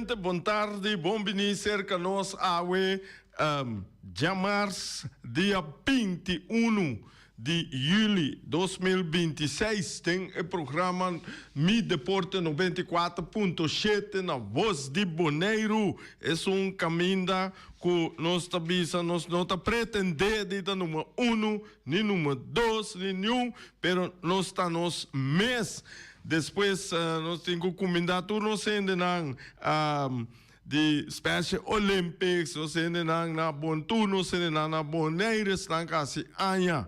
gente, boa tarde, bom venir cerca nós awe Jamars, dia 21 de julho de 2026, tem o programa Mi Deporte 94.7 na Voz de Boneiro. É caminho que nós não está pretendendo de número 1, nem número 2, nem nenhum, mas nós estamos mês. Depois, nós temos que comandar tudo, nós ainda de Special Olympics, nós ainda na bom turno, nós ainda na Boneiro, na casa Anha.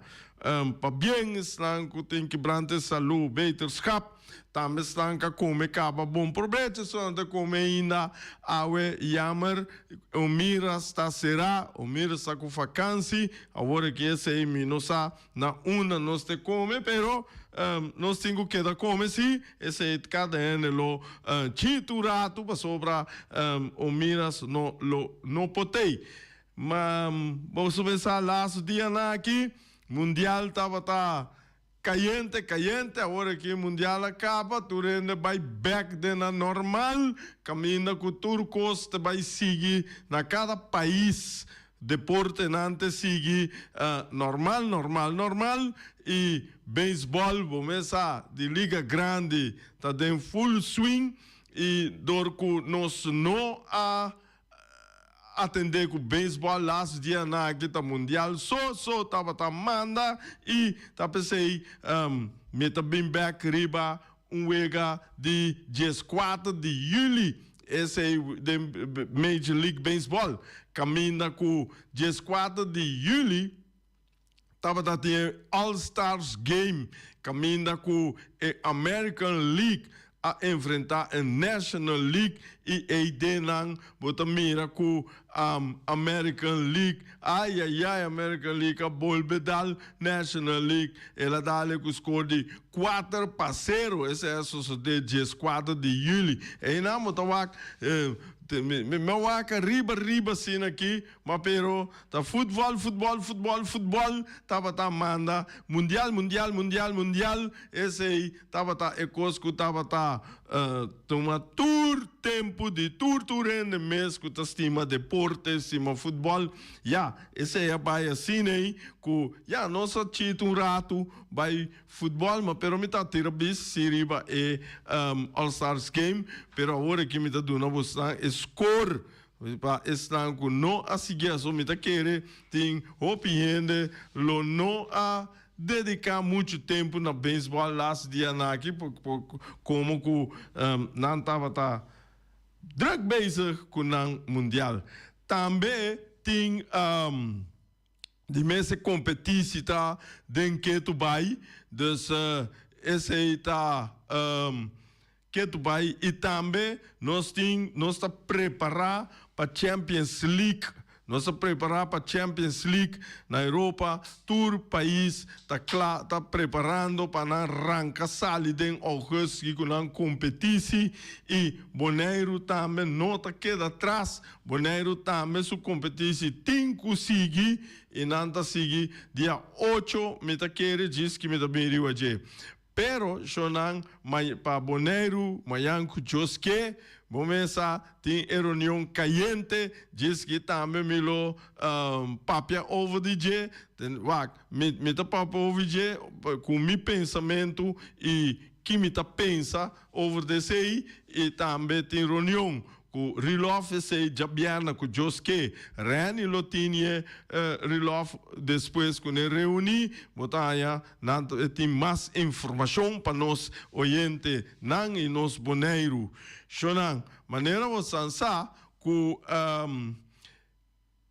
Para bem, estão que tem que branter saúde, beterschap, também estão que comer caba bom proveito, estão que comer ainda awe jammer, o mira está será, o mira está com vacância, agora que esse aí não sa na uma nós te come, pero nós temos que dar comer sim, esse aí cada ano lo titurato para sobra o mira não potei, mas vamos começar lá o dia aqui. Mundial estava caliente, agora que o Mundial acaba, tu vai back na normal, caminha com turcos, vai seguir na cada país, deporte antes sigue normal, e beisebol, começa de liga grande, está em full swing, e dorco nós não atender com o beisebol last dia na guita mundial só tava manda e tá pensei meta bem back riba wega de 14 de julho esse é de Major League Baseball caminha com 14 de julho tava tendo All-Stars Game caminha com a American League a enfrentar a National League e aí bota mira com American League American League a bolbedal National League ela dá-lhe com o score de 4-0 esse é o de 4 de julho e não motawak meu waka riba assim aqui mas pero tá futebol tava manda mundial esse aí tava ecosco tava toma tempo de tour rende mês que tá estima deporte estima futebol esse aí vai assim aí que nossa tito rato vai futebol mas pero me tá tira bis siriba e All Stars Game pero agora que me tá dando score para estar com não a seguir só me tá querer tem opinião lo não a dedicar muito tempo na beisebol last dia aqui como que não tava drag bezig com o mundial também tem de mesa competição tá den que tu vai dus esse aí tá que tu vai e também nós está preparar para Champions League nós preparar para Champions League na Europa todo país tá preparando para arrancar salida em agosto com a competição e Boneiro também não tá queda atrás Boneiro também sua competição tem que seguir e não tá seguir dia 8 me tá querer diz que me tá bem hoje pero chonan para Boneiro mayanco josque começa tem reunião caliente diz que também me lo papia over DJ me tá papia over DJ com meu pensamento e que me tá pensa over desse aí e também tem reunião com Rilof esse jabiana com Josque Rani Lotinha Rilof depois quando reuni botaia tem mais informação para nós oyente não e nós boneiro chonan maneira você com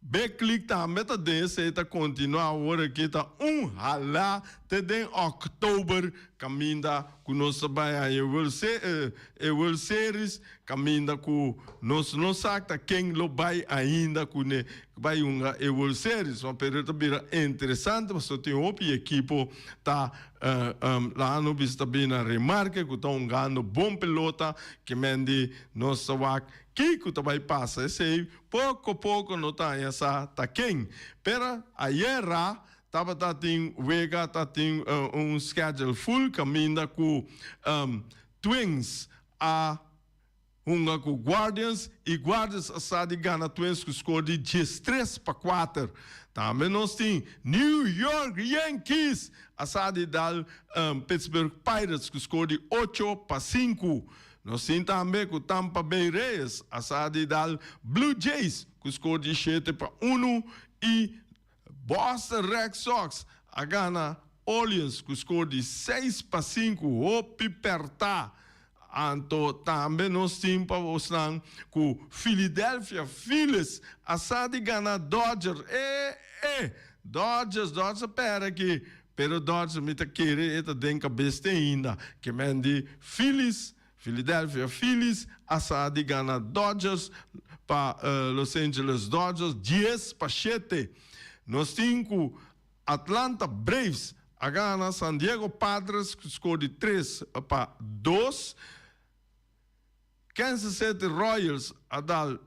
Backlick também tá desse tá continuar agora que tá halá até outubro caminha com nossa baia World Series caminha com não sabe quem lo vai ainda com vai World Series uma período bem interessante mas só tem outra equipe tá lá no vista bem na remarca que estão ganhando bom pelota que mende nossa wak que vai passar esse aí pouco não tá essa tá quem pero ayer tava tem Vega tem schedule full caminha com Twins a Unga com Guardians e Guardians assadi gana Twins que score de 13-4. Também nós temos New York Yankees assadi dal Pittsburgh Pirates que score de 8-5. Nós temos também com Tampa Bay Rays assadi dal Blue Jays que score de 7-1 e Boston Red Sox a gana Orleans que score de 6-5. Hope perta. Anto também nós temos com Philadelphia Phillies assadi gana Dodgers. Dodgers pera aqui. Pero Dodgers me tá querer eta den cabeça ainda. Que mende Philadelphia Phillies assadi gana Dodgers para Los Angeles Dodgers 10-7. Nós temos com Atlanta Braves a gana San Diego Padres que score de 3-2. Kansas City Royals a dar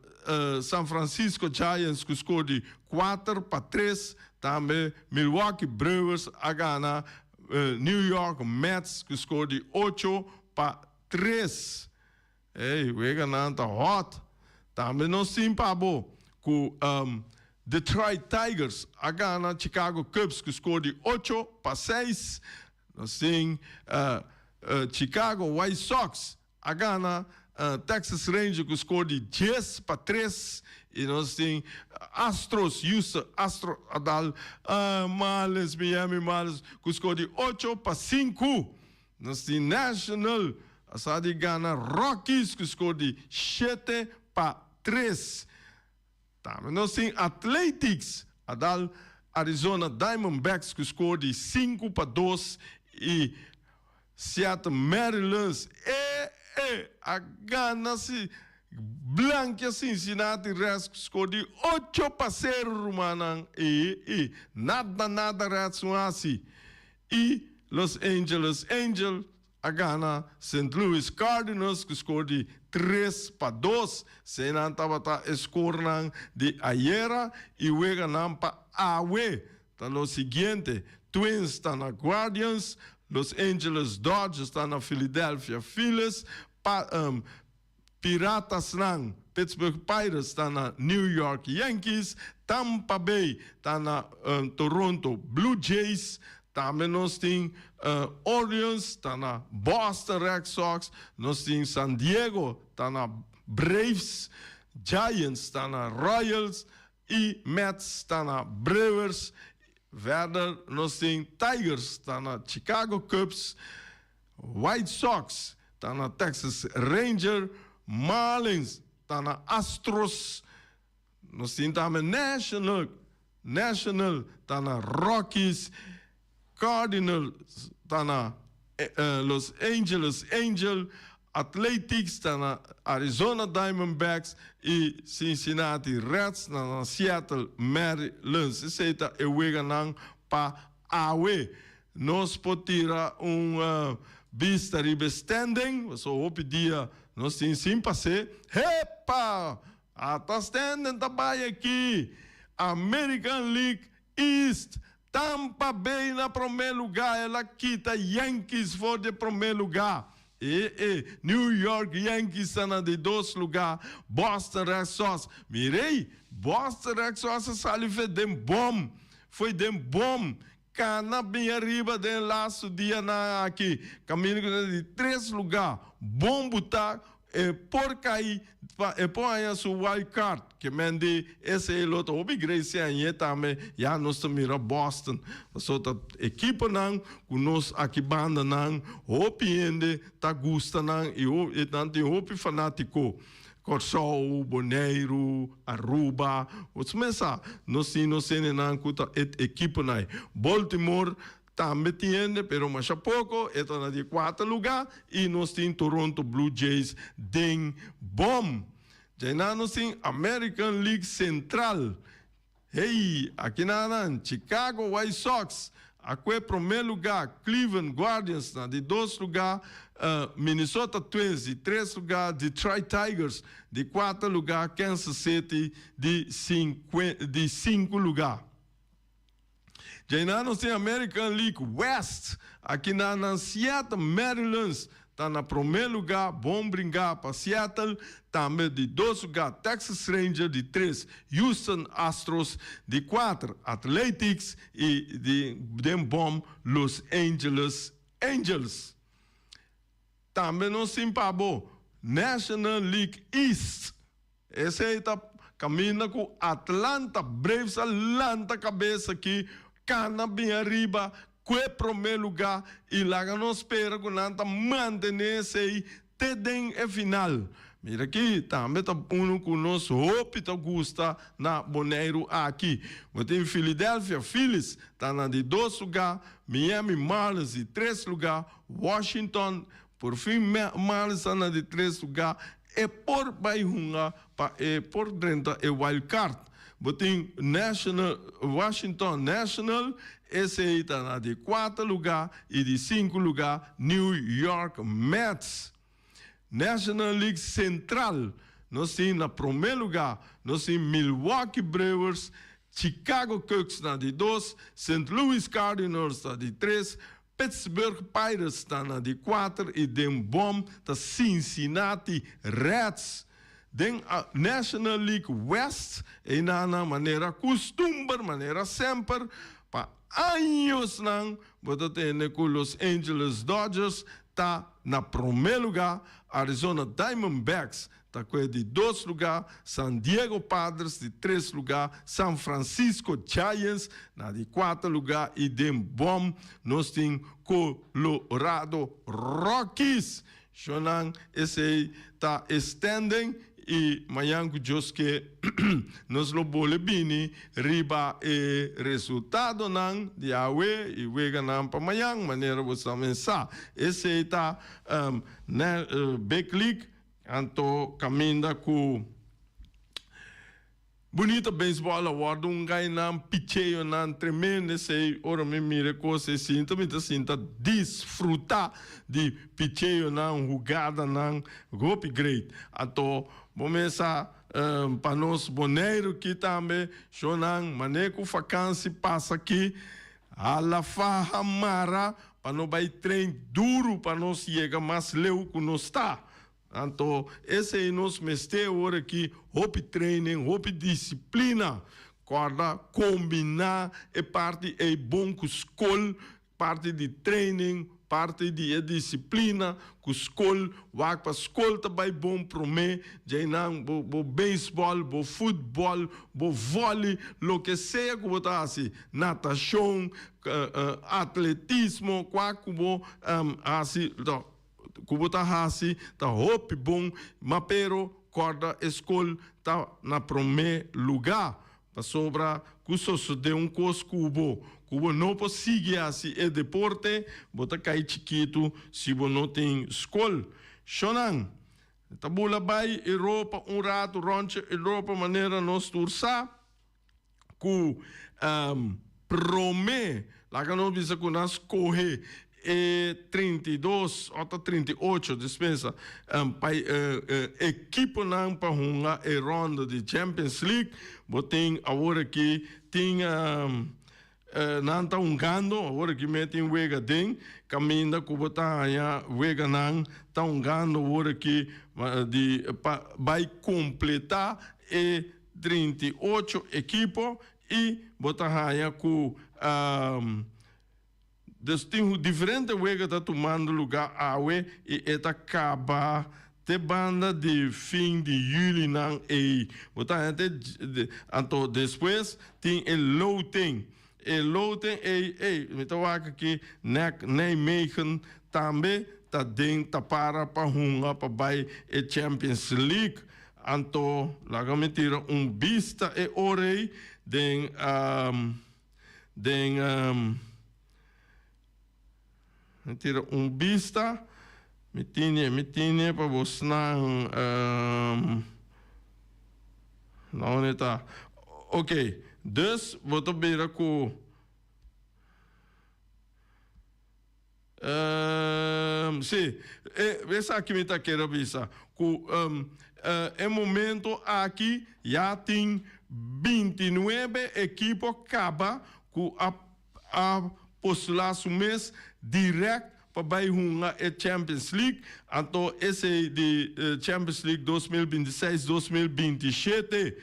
San Francisco Giants que score de 4-3. Também Milwaukee Brewers a gana New York Mets que score de 8-3. Ei, o ganhando hot. Também nós temos com Detroit Tigers a gana Chicago Cubs que score de 8-6. Nós temos Chicago White Sox a gana Texas Rangers que score de 10-3 e nós temos Houston Astros a dar Miami Marlins que score de 8-5. Nós temos National a gana Rockies que score de 7-3. Também nós temos Athletics a dar Arizona Diamondbacks que score de 5-2 e Seattle Mariners a gana se Blanca Cincinnati Reds que score de 8-0 manan e nada Reds assim e Los Angeles Angels a gana St. Louis Cardinals que score de 3-2. Senan tabata score de ayer e juega pa awe. Tá lo siguiente, Twins está na Guardians, Los Angeles Dodgers está na Philadelphia Phillies, Piratas nang Pittsburgh Pirates está na New York Yankees, Tampa Bay está na Toronto Blue Jays, também nós temos Orleans, está na Boston Red Sox, nós temos San Diego, está na Braves, Giants está na Royals e Mets está na Brewers. Verder, nós temos Tigers, está na Chicago Cubs, White Sox, está na Texas Rangers, Marlins, está na Astros, nós temos também National, está na Rockies, Cardinals, está na Los Angeles Angels, Athletics está na Arizona Diamondbacks e Cincinnati Reds na Seattle Mariners. Isso aí é o ganhar para AWE. Nós podemos tirar vista de standing, só o dia nós temos sim passar. Epa! Tá standing também aqui. American League East. Tampa Bay na primeiro lugar, ela quita Yankees for de primeiro lugar. New York Yankees está de 2 lugares, Boston Red Sox. Mirei, Boston Red Sox saiu foi de bom. Cana bem arriba de laço dia aqui. Caminho de 3 lugares. Bom botar por cair põe a sua wild card que mende esse é outro obrigação aí também já nós mira Boston só a equipe não com nós aqui banda não opiende tá gusta não e tanto hopi fanático Corsol, Boneiro, Aruba, os mensa nós não com a equipe não Baltimore também tiene, pero mais pouco, está na de 4 lugar e nós temos Toronto Blue Jays den bom. Já nós temos American League Central. Hey, aqui na Chicago White Sox, aqui é primeiro lugar, Cleveland Guardians na de 2 lugar, Minnesota Twins de 3 lugar, Detroit Tigers de 4 lugar, Kansas City de 5 lugar. Já nós temos American League West, aqui na Seattle Mariners, está na primeiro lugar, bom brincar para Seattle. Também de 2 lugar, Texas Rangers. De 3, Houston Astros. De 4, Athletics. E de bom, Los Angeles Angels. Também não se empabou, National League East. Esse aí está caminhando com Atlanta Braves, Atlanta cabeça aqui, cana bem arriba, que é primeiro lugar, e lá não espera que nada manter esse aí, até a final. Mira aqui, também está um com o nosso Hope, tá gosta na Boneiro aqui. Tem Philadelphia Phillies, está na de 2 lugar, Miami Marlins de 3 lugar, Washington, por fim, Marlins está na de 3 lugar, e por bairrunga, por dentro é wild card. Tem Washington National, esse aí está na de 4 lugar, e de 5 lugar, New York Mets. National League Central, nós temos na primeiro lugar, nós temos Milwaukee Brewers, Chicago Cubs na de 2, St. Louis Cardinals na de 3, Pittsburgh Pirates está na de 4 e dem bom está Cincinnati Reds. Den National League West é na maneira costume, maneira sempre, para anos não, você tem com Los Angeles Dodgers está na primeiro lugar, Arizona Diamondbacks está com de 2 lugar, San Diego Padres de 3 lugar, San Francisco Giants na de 4 lugar e dem bom nós temos Colorado Rockies. Shonan esse aí está standing e amanhã que nós lo bolebini riba e resultado não de awe e wega não para amanhã maneira você pensar esse está backlick anto caminha com bonita beisebol award gai não picheio não tremendo esse ora me mire coisa sinta desfrutar de picheio não jogada não golpe great anto começa para nós boneiro que também chonan maneco vacância passa aqui a la farra mara para não vai trem duro para nós chegar mais leu que nós está. Então, esse é nosso mestre agora aqui, hope training, hope disciplina, corda combinar é parte é bom com escola, parte de training, parte de disciplina, com escola, vai para escola também bom para mim, já não, bo beisebol, bo futebol, bo vôlei, lo que seja que você assim, natação, atletismo, qualquer assim, como está assim, está hope bom, mas pero corda escola está na primeiro lugar, para sobra custo de coisa cubo não pode seguir assim é deporte, bota cai chiquito se você não tem escola. Shonan, tabula vai Europa rato ronche Europa maneira nós tursa cu prome lá que nós visa que nós correr 32 ou 38 dispensa equipe não para uma ronda de Champions League botem agora que tinha não está ganhando agora que metem wega den caminha que botar aí wega não está ganhando agora que de vai completar 38 equipes e botar aí com tem diferente wega tá tomando lugar awe e eta acaba te banda de fim de julho não e botar até então depois tem o loting me tá aqui nem meigen também tá dentro para hunga para vai e Champions League então lá me tira vista e orei me tira vista me tinha para você não está ok dus vou beira com sim essa aqui me está querendo avisar com é momento aqui já tem 29 equipes acaba com a postular o mês direto para a Champions League, então esse de Champions League 2026-2027.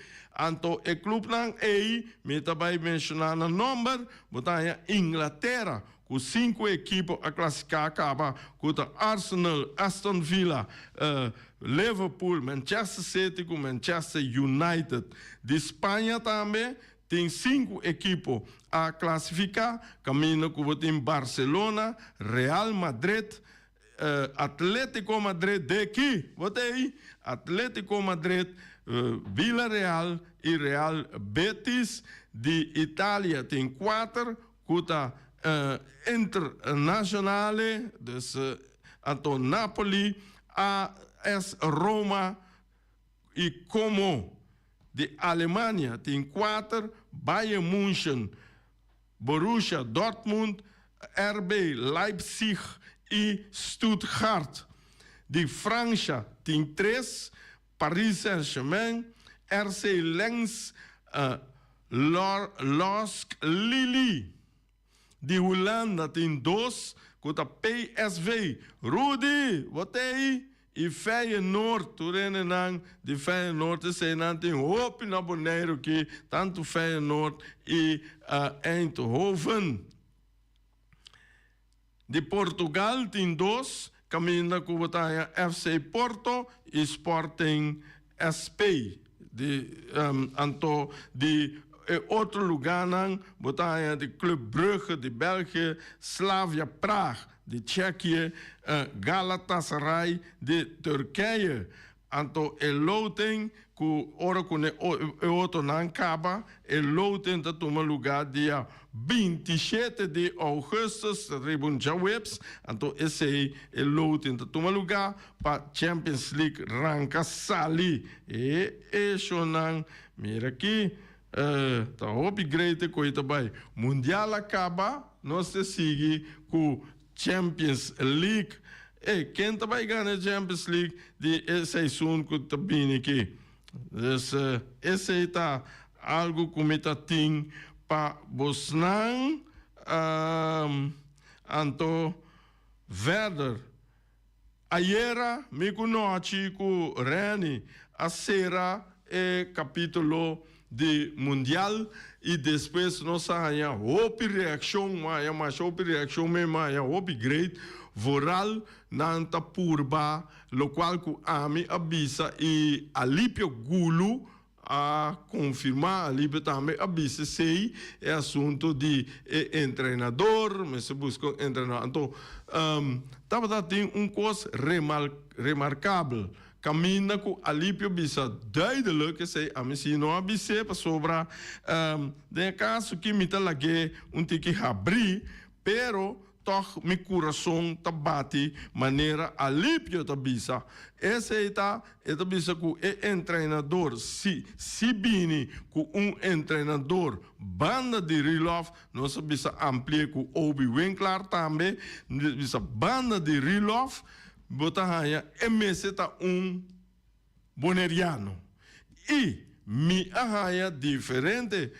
Então, o clube não é, me também mencionar no número, botar Inglaterra, com 5 equipes a classificar, acaba com Arsenal, Aston Villa, Liverpool, Manchester City, com Manchester United. De Espanha também, tem 5 equipes a classificar, caminho com o time Barcelona, Real Madrid, Atlético Madrid daqui, botei Atlético Madrid, Villarreal e Real Betis. De Itália tem 4, cuta Internazionale, dus Anto Napoli, AS Roma e Como. De Alemanha tem 4, Bayern München, Borussia Dortmund, RB Leipzig e Stuttgart. De França tem 3, Paris Saint-Germain, RC Lens, LOSC Lille. De Holanda tem 2, com a PSV, Rudy, botei. E Feyenoord, de Feyenoord, tem hoop na Bonaire que tanto Feyenoord e Eindhoven. De Portugal tem 2, caminha com a FC Porto e Sporting SP. De outro lugar, botar de Club Brugge de België, Slavia Praag de Tsjechië, Galatasaray de Turquia. Então, o loting, que ora com o outro não acaba, o loting está tomando lugar dia 27 de agosto, Rebunja Webs. Então, esse é o loting está tomando lugar para Champions League ranca sali. E isso não, mira aqui, tá upgrade coisa bem. Mundial acaba, nós seguimos com Champions League. E quem vai ganhar a Champions League de esse assunto que está bem aqui? Esse é algo que me tem para Bosnan, Anto Verder. Ayer me conheci com Reni, a será capítulo de Mundial e depois nós há outra reação, mas outra reação mesmo, upgrade, voral, nanta purba, lo qual que a mim avisa e alípio gulo a confirmar, alípio também avisa sei é assunto de treinador, mas se busca treinador. Então, tem coisa remarcável. Caminha com alípio bisa duidelijk que sei a mim se não avise para sobra de caso que me talage tiki abrir, pero toch mi coração tá bate maneira alípio tá bisa. Esse tá bisa com treinador se bini com treinador banda de Rilov, nós bisa ampliar com Obi Winkler também, bisa banda de Rilov. Botahaya MS tá boneriano. E mi ahaya diferente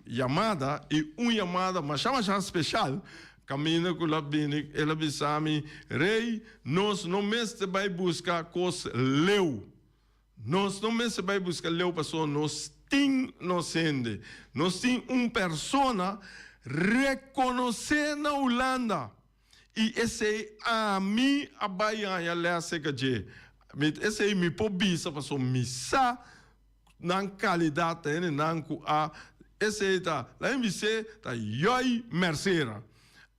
chamada e chamada mas chama especial. Caminho com a bini, ela bisami rei, nós não mestre vai buscar coisa leu. Nós não mestre vai buscar leu pessoa, nós tem inocente. Nós tem persona reconhecer na Holanda. E esse a mim a Bahia lá se que esse me pobisa passou missa na qualidade nan ku a esse tá lá me se tá yoi mercera.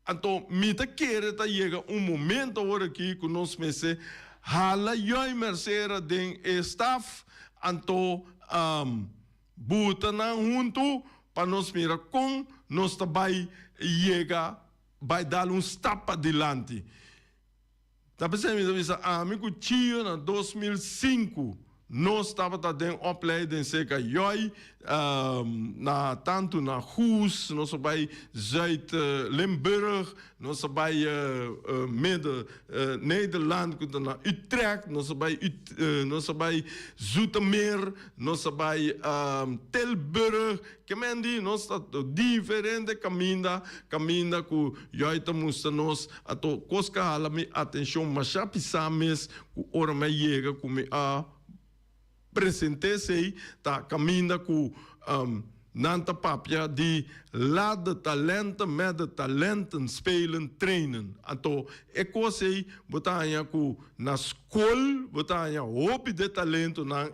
Então me tá querer tá chega momento agora aqui que nós me se hala yoi mercera den staff então buta na junto para nós mira com nós tá vai chega vai dar step adiante. Tá pensando, amigo tio, na 2005, nós estava dando opleiding seca joi na tanto na Goes, nós vai Zuid Limburg, nós vai midden Nederland, na Utrecht, nós vai Zoetermeer, nós vai Tilburg, que mendi nós está diferente caminho que joi temos nós ato koska halami atenção mas já pisames ku ora me chega ku me a presente-se tá caminho com nanta papia de laat de talenten met de talenten spelen trainen. Anto ekose botanya ku na school botanya hopi de talento na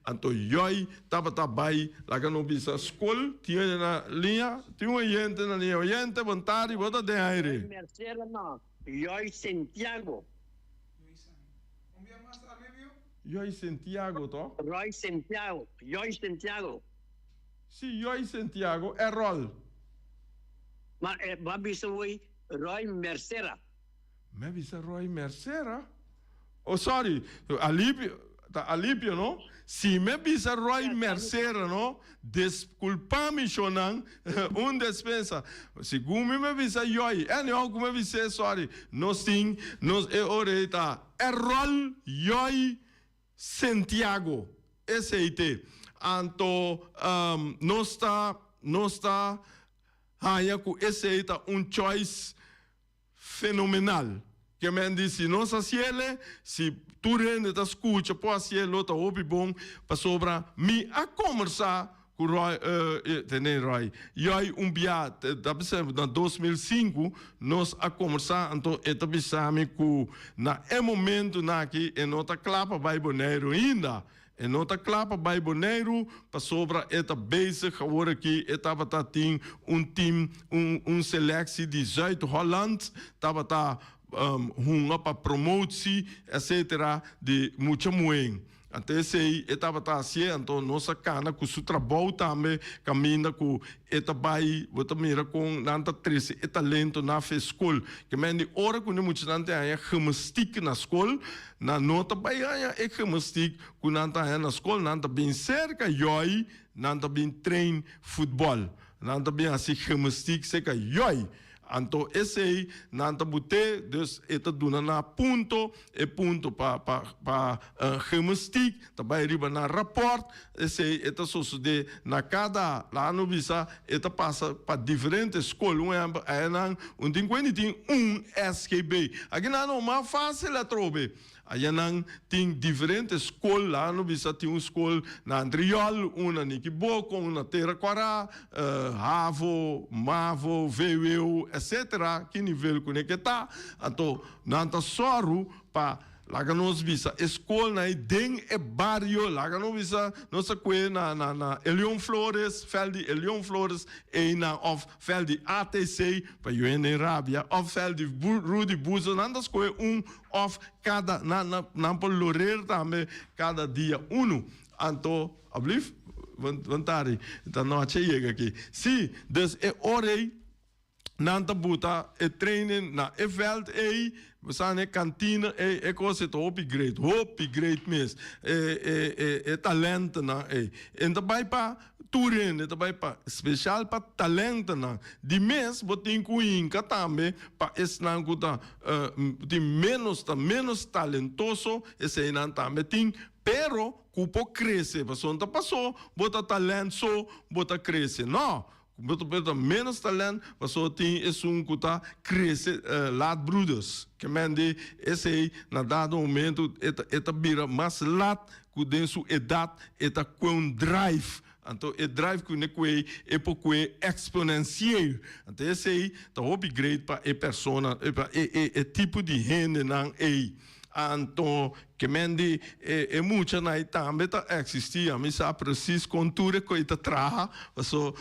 anto yoi tabata bai laga no bisa school tinha na linha gente na linha gente vontade bota de aire. Mercedes no, yoi Santiago. Yoi Santiago, to? Roy Santiago. Yoi Santiago. Si, Yoi Santiago é rol. Maar wat is Roy Mercera? Me bisa Roy Mercera? Oh, sorry. Alipio, no? Si me bisa Roy Mercera, no? Desculpa-me, Shonan. Despensa. Se gumi me bisa Yoi. Não, como me bisa, sorry. Nos oreta. É rol Yoi Santiago, SIT. Anto, não está, com SIT choice fenomenal. Que me diz, se não se ele, se tu rende da escuta, pode ser outra hobby bom, para sobra, me a conversar com Roy, Roy. E dia, na 2005, nós a conversar, então, etabissamos que, na momento, aqui, em outra clapa, vai boneiro ainda. Em outra clapa, vai boneiro, para sobra, eta bezig geworden aqui, estava tem time, seleção de Zuid-Holland, estava para promotie, etc., de muita moeda. Até sei, estava assim, então nossa cana com o trabalho também caminha com eta bai, bota mira com nanta treze, talento na escola. Que mende hora quando muitos nanta aí gimnastiek na escola, na nota bai aí gimnastiek quando nanta aí na escola, nanta bem cerca joi, nanta bem trein futebol, nanta bem assim gimnastiek seca joi. Então, esse aí, nanta bute, dus eta duna na ponto para gimnastiek, também riba na rapport, esse aí, eta de na cada, lá no visa, eta passa para diferentes escolas, tem SKB. Aqui não é mais fácil a trobe. Aí tem diferentes escolas, lá no visa tem uma escola na Andriol, uma na Niquiboco, uma na Terraquara, Havo, Mavo, VU, etc. Que nível que está. Então, não soro para lá que nós visa escola na den é barrio, lá que nós visa nossa coisa na Elion Flores, Veldi Elion Flores, e na of Veldi ATC, para eu em Rábia, of Veldi Rudy Buzo, nandas coisa of cada na polorer também cada dia Então, ablief, vantari, então não chega aqui. Sim, dus é orei nanta buta e training na e veld we staan in kantine e kost het hopi great mes talenten na en daarbij pa touren daarbij pa speciaal pa talenten na die mes botin kuin katambe pa es na guta die menos talentoso esse nan tambe ting pero cupo cresce pasonta passou bota talento bota cresce não Bota menos talento, mas só tem esse que cresce laat broeders. Que mende esse na dado momento eta bira mais laat que den sua idade eta com drive. Então o drive que neque é pouco exponencial. Então esse aí tá upgrade para a persona, é tipo de gente não é. Então, que mende é muita na também tá existia, mas sabe preciso contura que está traha, so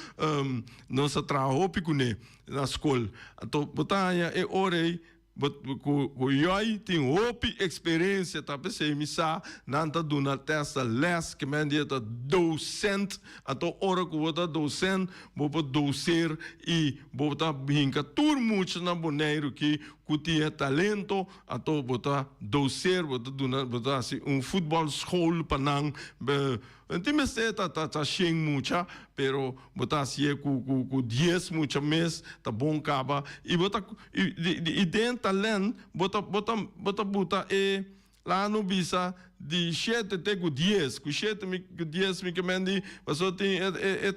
nossa traha opicune na escola. Então, botanya é orei ku yoi tem opi experiência tá pensei misa nanta duna testa les que men dia tá docent ato ora ku bota docent bobo docer e bota hinka tur muito na boneiro que tinha talento ato bota docer bota duna bota assim futebol school panang Time se tá cheio mucha, pero botar assim com 10 mucha mês tá bom caba e botar e dentro talento bota e lá no bisa de 7 até com 10, com 7 com 10 me que mendi, mas só tem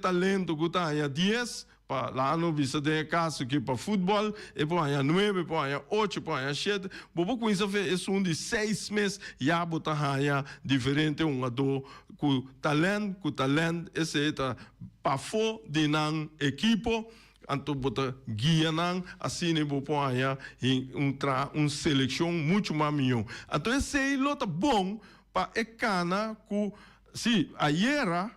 talento que tá aí 10 lá no bisa de caso que para futebol e põe a 9, põe a 8, põe a 7, bobo com isso é de 6 meses já botar aí diferente do com talento esse é para fora de nan equipo anto bota guia nan assim ne bo põe seleção muito mais melhor então esse é lota bom para cana com se ayer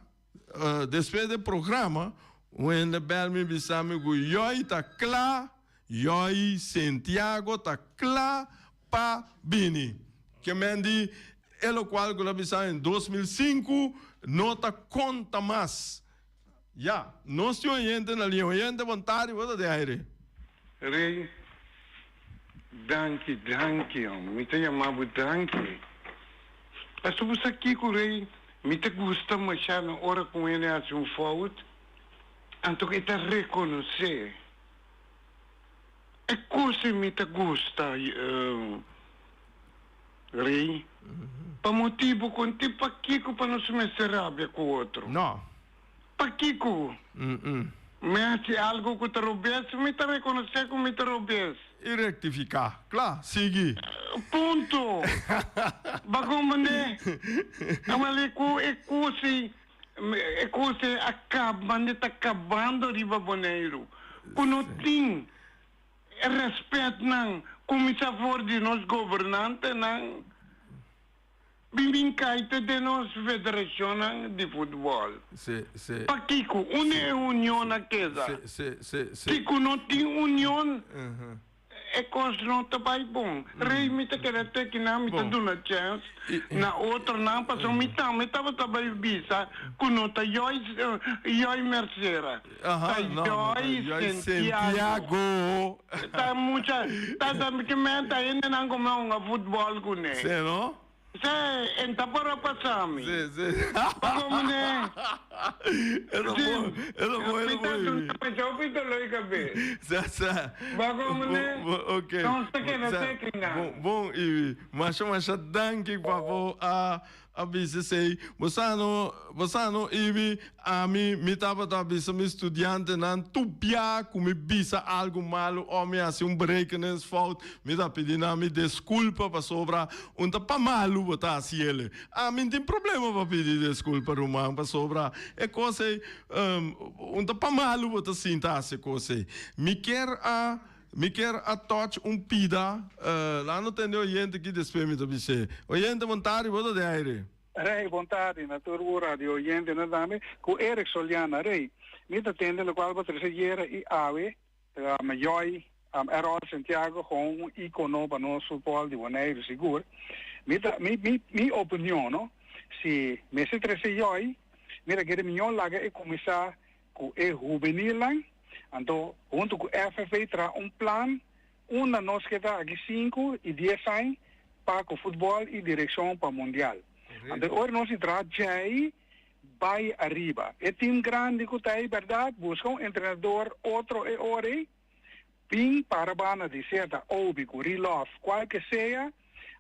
depois do programa when the bell me bisame go yoi ta kla yoi Santiago ta kla pa bini que mendi elo qual go bisame em 2005 nota conta mais já nós tio oyente na linha oyente vontade vou de aire Rei danke me te chamava danke a subo aqui com rei me te gusta mais na hora com ele a um fout anto que te reconhecer é coisa me te gusta rei para motivo com tipo Kiko para não se miserável com o outro não para Kiko me hace algo que te roubes me te reconhecer como me te roubes e rectificar claro sigue ponto bagulho né amale com é coisa acaba de tá acabando riba boneiro quando tem respeito não como se for de nós governantes não bem caída de nós federação de futebol para Kiko uma união na casa Kiko não tem união é coisa não tá bem bom rei me tá querendo ter que não me tá dando uma chance na outra não passou me tava também bisa quando tá Yoi Merceira Yoi Santiago tá muita tá que me tá ainda não como um futebol com ele sei não sei então para passar me sei como né Ela foi. Eu pinto logo cabeça. Bagulho né? Ok. Então você quer dizer que não? Bom e mas danke favor a BCC. Você não ibi a mim me tava bisa me estudante nan tupia como bisa algo malo ou me assim break nesse fault me tá pedindo a mim desculpa para sobra tá pa malo botar assim ele. A mim tem problema para pedir desculpa romano para sobra é coisa tá pa malo botar assim tá essa coisa. Me quer a touch pida lá não tem oyente que despeja me também oyente vontade vou de aire Rei vontade na turura de oyente na dame com Eric Soliana rei me tá tendo o qual você gera e ave maioi Errol Santiago com icono para nosso futebol de Bonaire seguro mi opinião no se me se trece yoi mira que melhor laga é começar com juvenil lá então junto com FFA tra plan uma nós que tá aqui 5 e 10 anos para o futebol e direção para mundial então hoje nós tra já vai arriba é time grande que tá aí verdade busca treinador outro é hora bem para bana de certa óbvio relof qual que seja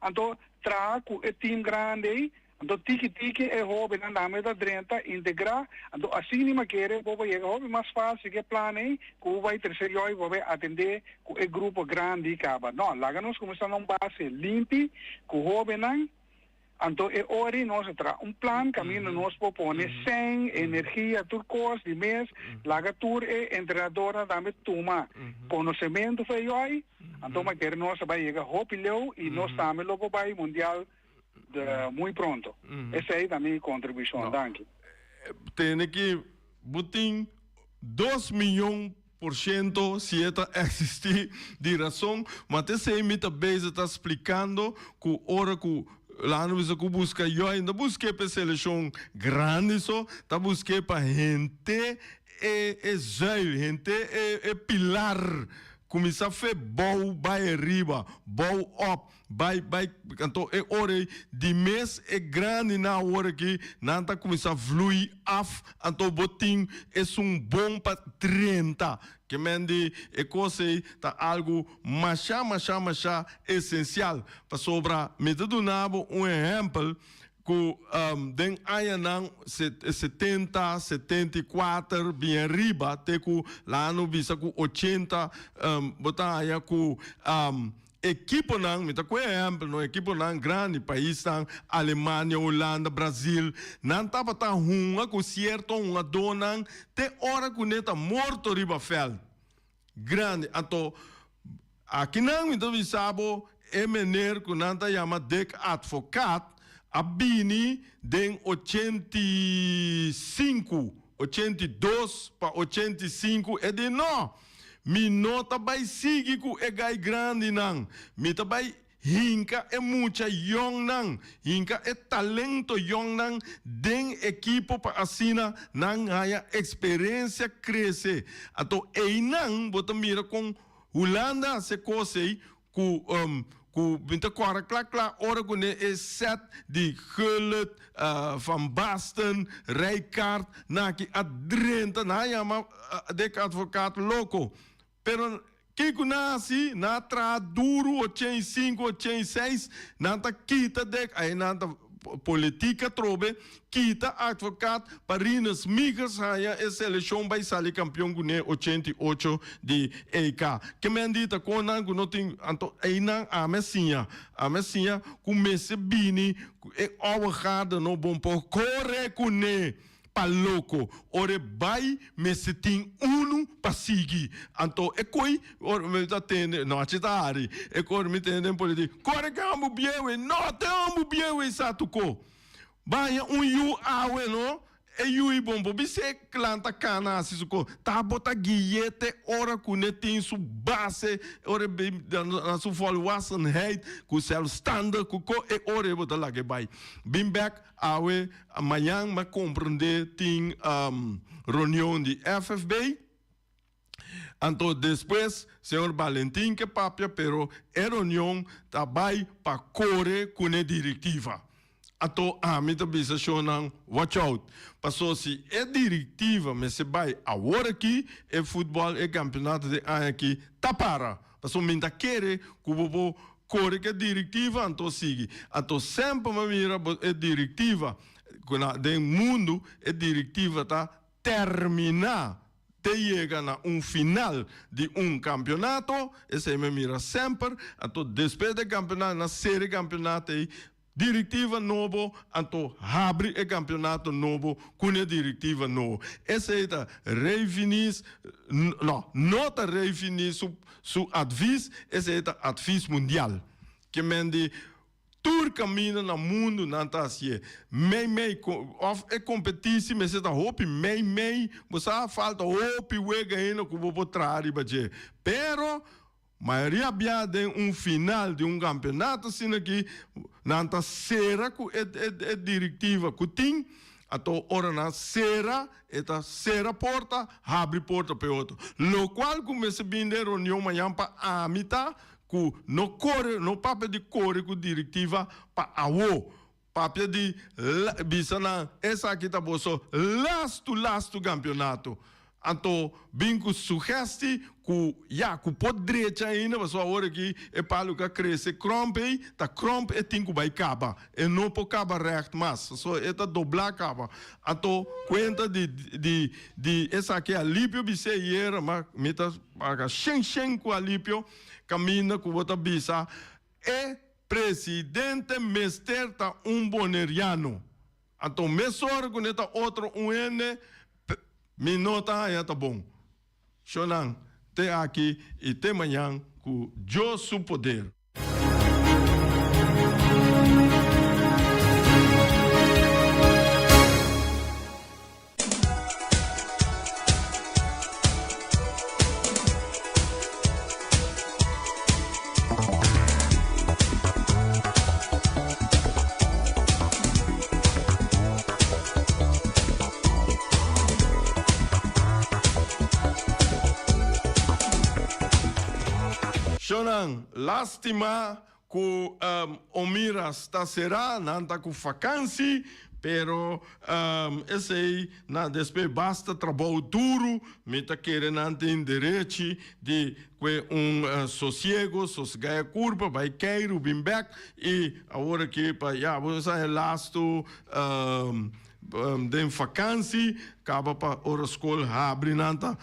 então tra com é time grande então tiki é hobby na nome da drenta integrar então assim nem querer vou vai hobby mais fácil que plane que vai terceiro hoje vou atender com o grupo grande acaba não lá nós começamos um base limpo com hobby não então é hora nós tra plan caminho nós propõe sem energia turcos de mês lá tur é treinadora da me toma conhecimento foi hoje então mas querer nós vai chegar hobby leu e nós também logo vai mundial muito pronto. Essa aí também contribuição, danke. Tem que botar 2 milhões 100% se esta existir de razão, mas até se me também está explicando que hora que lá no que busca eu ainda busquei para seleção grande só, tá busquei para gente zuil, gente pilar, começar a fazer bow by arriba, bow up, by então hora de mês grande na hora que nanta começar a fluir af, então botim é bom para 30. Que mende coisa tá algo machá essencial para sobra me do nabo exemplo que den ayanang 70, 74 bem arriba até que lá no bisa com 80 botar aí com equipo nang, mita ko exemplo, no equipo nang grande país nang Alemanha, Holanda, Brasil, nan tava ta hunga com certo uma donang te hora que neta morto riba fel. Grande, então aqui nang mita bisabo é meneer que nanta chama dek advocaat a bini den 85, 82 para 85 é de não. Mi nota vai seguir com é gai grande nang. Mi vai hinka é muita young nang. Hinka é talento young nang. Den equipo para assina nang haya experiência crescer. Ato ei nang bota mira com Holanda se cosei com binta kwara klak ora kune is set die Gullit van Basten Rijkaard naki adrenta na ja maar dek advocaat loco pero que nasi na tra duro 85 86 nanta kita dek aí nanta política trobe kita advocaat Parinas Migas haya é seleção vai sair campeão gune 88 de EK que me andita conan não tem anto einan a messinha comece bini é overgade no bom por corre cune pa louco ore vai me se tem pa sigi anto e coi or me tá tendo não atitari e cor me tendo política corre campo biewe não te amo biewe satuco vai yu awe no e yu bombo bise planta cana sisuko tá bota guiete ora com netin su base ore na su volwassenheid com self standard com e ore bota lá que vai bim back awe amanhã me compreender tem reunião de FFB. Então, depois, senhor Valentim que papia, pero a reunião também para correr com a diretiva. Então, a minha visão não, watch out. Passou se é diretiva, mas se vai agora aqui, é futebol, é campeonato de ano aqui, tá para. Passou minha querer que o bobo corre que é diretiva, então sigue. Então, sempre me mira é diretiva, no mundo, é diretiva tá terminar. Te chega na final de campeonato, esse me mira sempre, então depois do campeonato, na série campeonato aí, diretiva novo, então abre o campeonato novo com a diretiva nova. Essa é a refinis, não está refinis su advies, essa é a advies mundial. Que mende tur caminha no mundo não está assim. Mei, of é competição, mas está hopi, mei, você falta hopi, wega ainda que vou trari baje. Pero maioria bia de final de campeonato, assim aqui, não está será com é diretiva que tem, então ora na será porta, abre porta para outro. Lo qual começa a vir reunião amanhã para a mitad, que no papel de corre com diretiva para a papel de bisana essa aqui tá boso last campeonato. Então, bem que sugesti que pode direita ainda, mas agora aqui é para o que cresce crompe, tá crompe é tem que vai caba, e não pode caba reto mas, só é tá doblar caba. Então, conta de essa aqui alívio bise era, mas meta paga shen com alívio, caminha com outra bisa, é presidente Mester tá boneriano. Então, mesor com esta outro ene minota já tá bom. Shonan, te aqui e te manhã com eu sou poder. Shonan, lástima que Omira está será, não está com vacância, pero esse aí, depois basta trabalho duro, me está querendo ter direito de sossego, sossegar curva, vai cair o bimbec, e agora que, você é lasto, den vacância, acaba para a escola abre nanta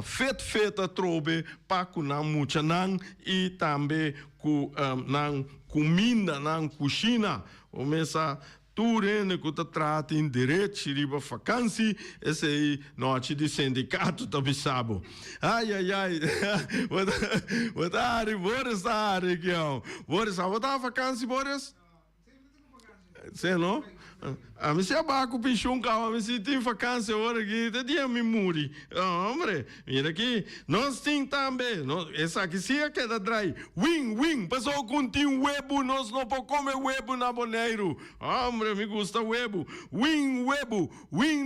feta trobe para com não muita não e também com não comida não cozinha o mesa turene que trata em direito riba vacância esse aí noite de sindicato também sabe ai Boris aqui Boris a vacância Boris sei não a mim se abaco pichão calma, me se tem vacância agora aqui, de dia me muri. Hombre, mira aqui, nós tem também, essa aqui se é que da drai, wing, pessoal contigo webo, nós não podemos comer webo na Boneiro. Hombre, me gusta webo, wing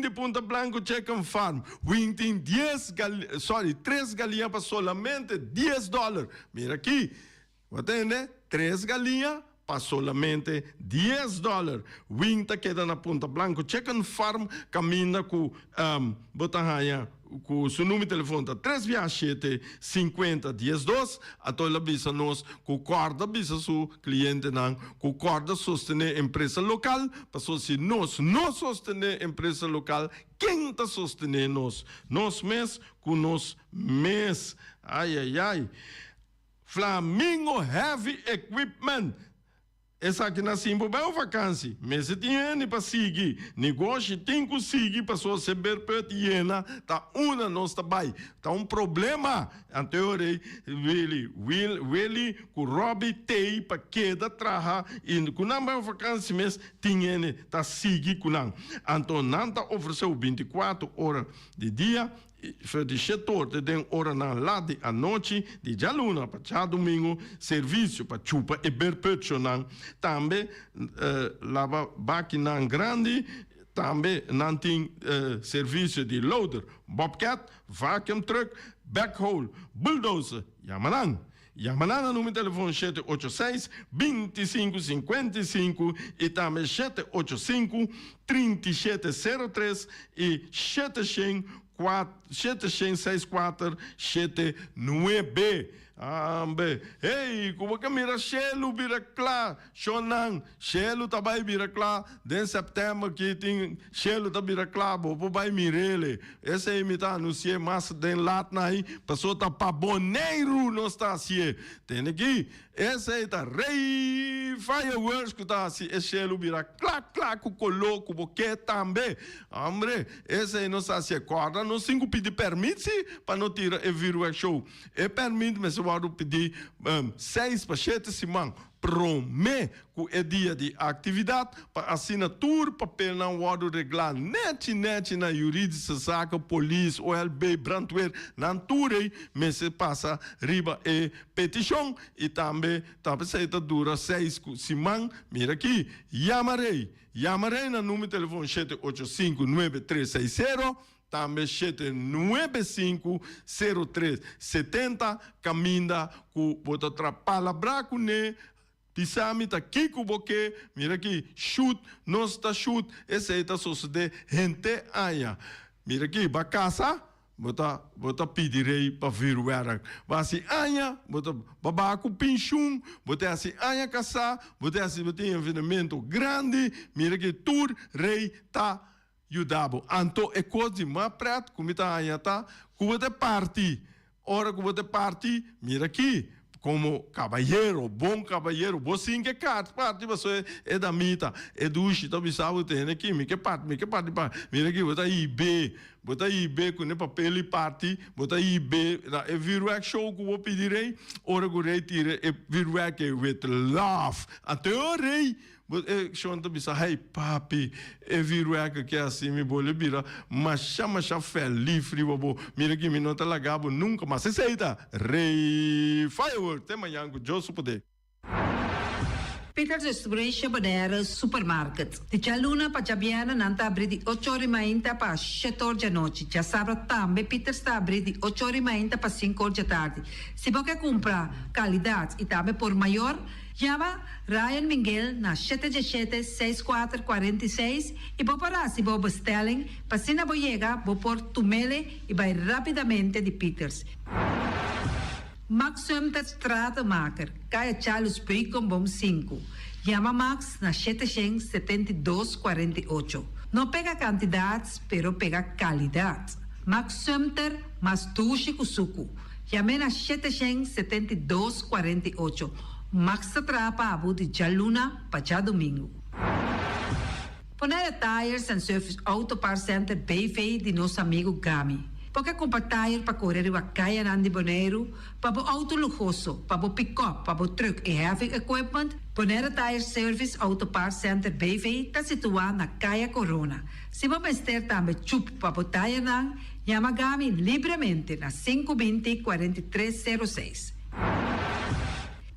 de Ponta Blanco Chicken Farm, wing tem 3 galinhas para solamente $10. Mira aqui, entende? 3 galinhas para solamente $10. Winta queda na Ponta Blanco Chicken Farm, caminha com botanha com o seu número de telefone 367-50-12, a toda bisa nós com corda bisa su cliente não com corda sostener empresa local, para se nós não sostener empresa local, quem está sostener nós mês com nós mês, ai, Flamingo Heavy Equipment. Essa aqui na Simbo é uma vacância, mas se tem para seguir, negócio tem que seguir para só saber pertiena, tá não está bem, tá problema, anterior Willy, com Robbie Tay para queda traha e com não é uma vacância, mas tem tá seguir com não, então não tá ofereceu 24 horas de dia. De setor de den hora na lade à noite de jaluna para domingo serviço para chupa e berpecionan também lava máquina grande também não tem serviço de loader bobcat vacuum truck backhoe bulldozer Yamanan no número de telefone 786-2555 e também 785-3703 e 764-79. Ei, como que mira Shelo vira claro, Shonan, Shelo também vira claro, de setembro que tem Shelo também vira claro, vou vai mirele, esse aí me tá anunciando mais de latna aí, passou tá para Boneiro não está assim, tem aqui, esse aí tá rei fireworks que tá assim, esse Shelo vira claro, coloco, porque também, hombre, esse aí não está assim, corda, não 5 pedir permite para não tirar e vir show, e permite, mas eu pedir 6 para 7 semanas promete que é dia de atividade para assinatura papel não pode reglar net na jurídica saca polícia OLB brandweer não turei mas se passa riba e petição e também se dura 6 semanas mira aqui chamarei no número de telefone 785-9360 também 795-0370 caminha com bota palavra com ne pisami tá aqui com boque mira aqui shoot não está shoot esse aí tá suceder gente aia mira aqui ba casa bota pedirei para vir o era vai assim aia bota babaco pinchum bota assim aia casa bota assim bota evento grande mira aqui tour rei tá Judabo, anto e coisa mais prato, como está aí, tá? Como de party, ora como de party, mira aqui, como cavalheiro, bom cavalheiro, você em que parte você é da mita, é duche, tá bisavo tem aqui, me que parte, mira aqui, bota IB, com ne papel e parte, bota IB, é viruac show que vou pedirei, ora que rei tira, é viruac with love, até o rei. Shonta bisa hey papi e viru que assim me bole bira mas feliz frio bo mira que me nota lagabo nunca mais aceita rei firework tema yango Josu poder Peters Distribution Bonera Supermarket. De Chaluna para Jabiana nanta abrir de 8h30 para 7h da noite. Já sábado também Peters está abrir de 8h30 para 5h da tarde. Se você comprar qualidade e também por maior, chama Ryan Miguel na 717-6446 e vou parar se vou bestelling para se não chegar, vou pôr tumele e vai rapidamente de Peters. Max Sumter Stratenmaker, Kaya Charles Bacon Bom 5. Chama Max na 772-48. Não pega quantidades, pero pega qualidade. Max Sumter, mas tushi kusuku. Chame na 772-48. Max Trapa Abu de Jaluna para domingo. Ponera Tires and Service Auto Parts Center Bayfay de nosso amigo Gami. Porque comprar tire para correr a caia Nandi Boneiro, para o auto luxuoso, para o pick-up, para o truck e heavy equipment, Ponera Tire Service Auto Parts Center BV está situado na Caia Corona. Se você ter também chup para o tire não, chama Gami livremente na 520-4306.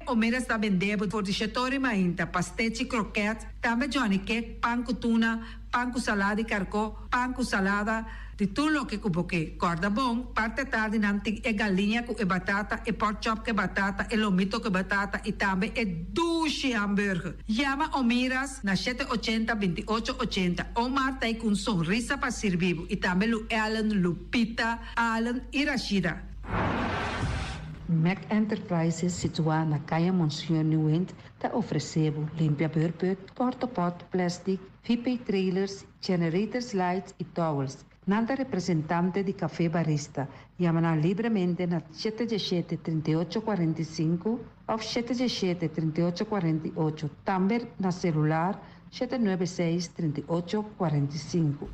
O Mera está vendendo por dichetori mainta, pastete croquete, também Johnny Cake, pão com tuna, pão com salada e carcó, pão com salada, de tudo que cuboque. Corda bom, parte tarde nanti e galinha com e batata, e pork chop com batata, e lomito com batata, e também e dushi hambúrguer. Chama o Miras na 780-2880. O Marta e com sonrisa para servir, e também o Ellen, Lupita, Alan e Rashida. Mac Enterprises, situada na Caia Monsieur Nieuwend, está oferecendo limpiador-put, porta-pot, plástico, VIP trailers, generators lights e towels. Nada representante de café barista. Chama livremente na 717-3845 ou 717-3848. Também na celular 796-3845.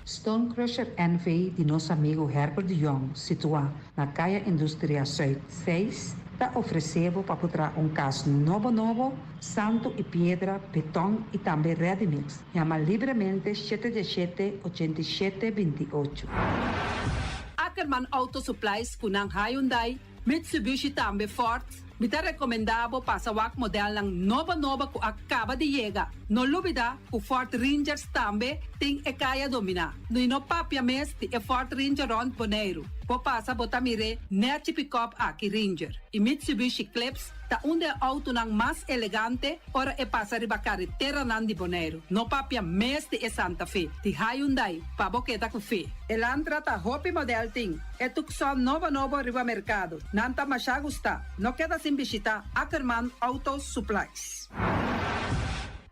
Stone Crusher NV de nosso amigo Herbert de Jong, situado na Caia Indústria Zuid 6, está oferecendo para botar caso novo, santo e pedra, betão e também ready-mix. Chama livremente 717-8728. Ackerman Auto Supplies kunang Hyundai, Mitsubishi também Ford. Me está recomendado para o modelo ng nova que acaba de chegar. Não dúvida que o Ford Ranger também tem e kaya dominar. No papia mes de Ford Ranger on Boneiro. Po passa botamire net pick-up aqui Ranger. E Mitsubishi Eclipse tá auto ng mais elegante ora e passa riba carretera nan de Boneiro. No papia mes de Santa Fe. De Hyundai pa boqueta com fe. Elantra tá hopi model ting. E tukson novo riba mercado. Nanta masya gusta. No queda sin visita Ackerman Auto Supplies.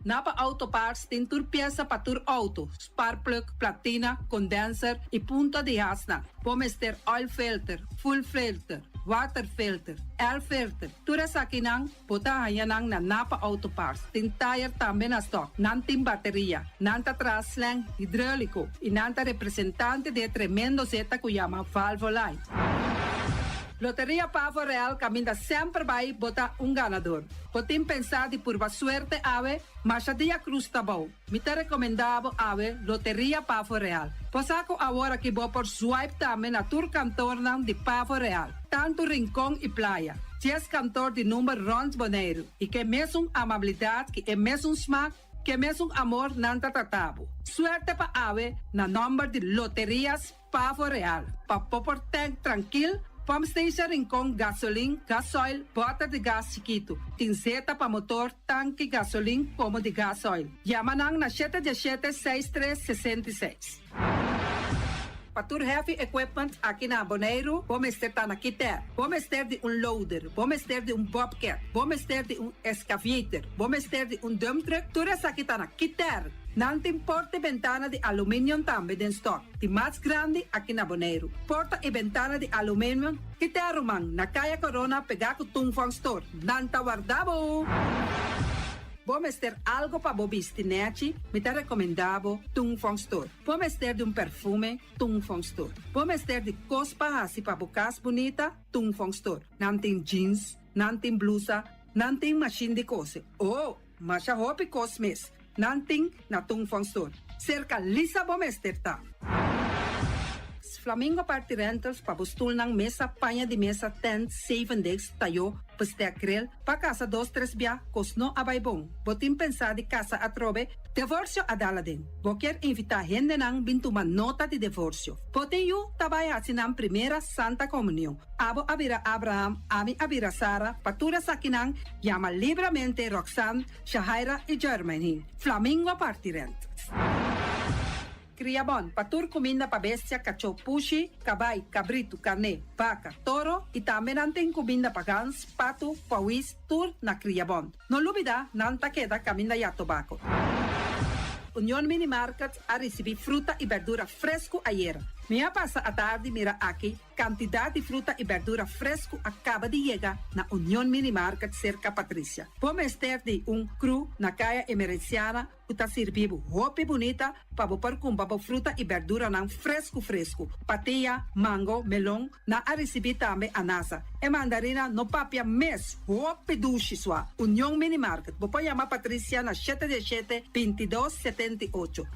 Napa Auto Parts tem tur pieza para tur auto, spark plug, platina, condenser e punta de asna. Vamos ter oil filter, full filter, water filter, air filter. Tura sa kinang, puta hayanang na Napa Auto Parts. Tem tire também na stock, nanting bateria, nanta traslang, hidráulico e nanta representante de tremendo zeta que chama Valvoline. Loteria Pavo Real caminha sempre vai botar ganador. Podem pensar de por suerte ave, mas a dia cruz tá bom. Me tá recomendado ave Loteria Pavo Real. Posaco agora que vou por swipe também na tour cantor de Pavo Real. Tanto Rincón e Playa. 10 cantor de número Rons Boneiro. E que mesmo amabilidade, que é mesmo smack, que mesmo amor nanta tratabo. Suerte pa ave na número de Loterias Pavo Real. Pa popor tank tranquilo. Pump Station Rincón, gasolina, gasoil, bota de gás chiquito. Tinzeta para motor, tanque, gasolina, como de gasoil. Yamanang na 717-6366. Patur Heavy Equipment aqui na Boneiro, vamos ter na Kiter, vamos ter de loader, vamos ter de bobcat, vamos ter de excavator, vamos ter de dump truck, tudo isso aqui na Kiter. Não tem porta e ventana de alumínio também em stock. De mais grande aqui na Boneiro. Porta e ventana de alumínio que te arrumam na Caia Corona pegar com Tungfang Store. Não tá guardado. Vamos ter algo para bobistinete, me tá recomendado Tungfang Store. Vamos ter de perfume, Tungfang Store. Vamos ter de cospa assim para bocas bonita, Tungfang Store. Não tem jeans, não tem blusa, não tem machine de coser. Oh, mas a roupa cosmes. Nanting na Tungfang Store. Cerca Lisa Bomester tá. Flamingo Party Rentals pabustul ng mesa panha de mesa tent 7 days tayo pastea krel pa casa 2-3 bia kosno abay bong. Botin pensa di casa atrobe divorcio adala din. Boker invita hende nang bintuman nota di divorcio. Poten yu tabay asinang primera Santa Comunión. Abo abira Abraham, ami abira Sara, patura sakinang llama libremente Roxanne, Shahaira y Germaine. Flamingo Party Rentals. Criabon, patur comida pa bestia, cacho pushi, cabay, cabrito, carne, vaca, toro, e também tem comida pa gans, pato, pauis, tur na Criabon. No lubida, nanta queda caminda ya tobacco. Union Mini Market a receber fruta e verdura fresco ayer. Minha passa a tarde mira aqui, quantidade de fruta e verdura fresco acaba de chegar na Union Mini Market cerca Patrícia. Vamos ter de cru na caia emergenciana, que está servindo roupa bonita para bopar com babo fruta e verdura não fresco. Patia, mango, melão, na a receber também anasa. E mandarina no papia mês, roupa duche sua. Union Mini Market. Vou chamar Patrícia na 717-2278.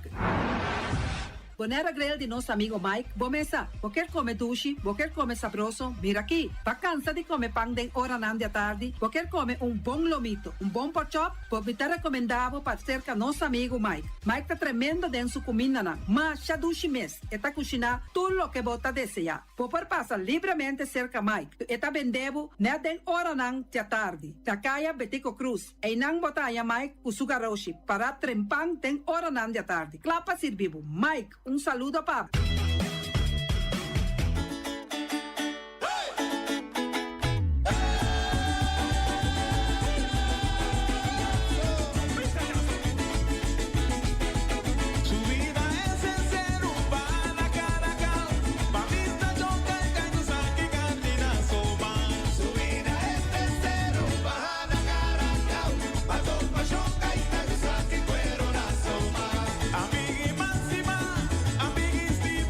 Bonera grel de nosso amigo Mike. Bomesa, quer comer duche, quer comer sabroso, mira aqui. Pa cansa de comer pão de hora nan de tarde, quer comer bom lomito, bom porchop, me tá recomendado para cerca nosso amigo Mike. Mike tá tremendo dentro sua comida nan, mas já duche mês, tá cozinhar tudo o que bota desejar. Por passa livremente cerca Mike, tá vendendo né den hora nan de tarde. Da caia Betico Cruz, e nan botaya Mike o sugaroshi para trempang den hora nan de tarde. Clapa servivo, Mike. Saludo, Pablo. Amiga máxima, amiga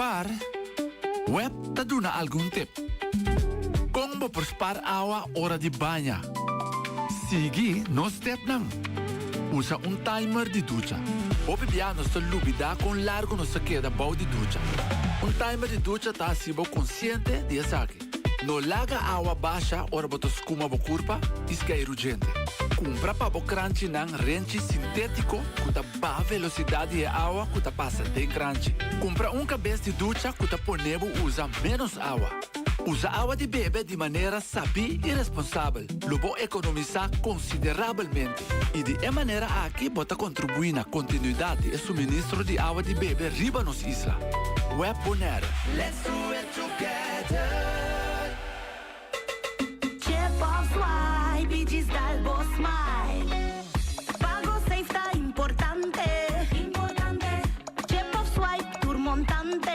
spar, web ta duna algum tip. Kung mo spar awa ora di banha. Sigi no step nang. Usa timer di ducha. O piano sta lubida con largo no sa queda bau di ducha. Timer di ducha ta sibo consciente di asaki. No laga awa baixa ora boto skuma bo curpa, isca urgente. Compra pa bo crunchy nang renchi sintético, kuta ba velocidade e awa kuta passa de crunchy. Compra cabeça de ducha kuta ponebo usa menos awa. Usa água de bebê de maneira sabia e responsável. Lobo economizar consideravelmente. E de maneira aqui bota contribuir na continuidade e suministro de água de bebê riba nos isla. Web Bonaire. Let's do it together. Chip of swipe, diz Dalbo Smile. Pago safe tá importante. Importante. Chip of swipe, turmontante.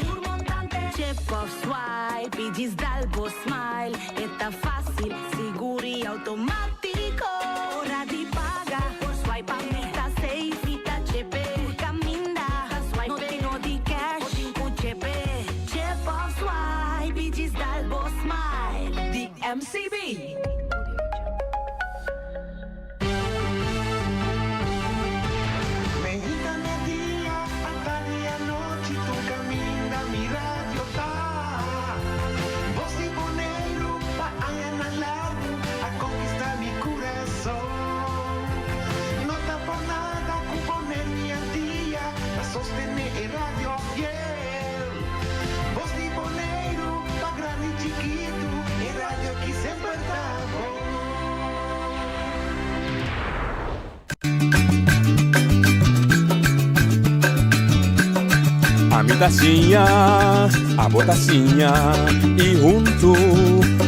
Turmontante. Chip of swipe, diz Dalbo Smile. Está fácil, seguro e automático. Hora de pagar por swipe, a mim tá safe, tá chip. Por caminda, swipe, no tenho de cash. Por chip. Chip of swipe, diz Dalbo Smile. The MCB. A mitacinha, a botacinha e junto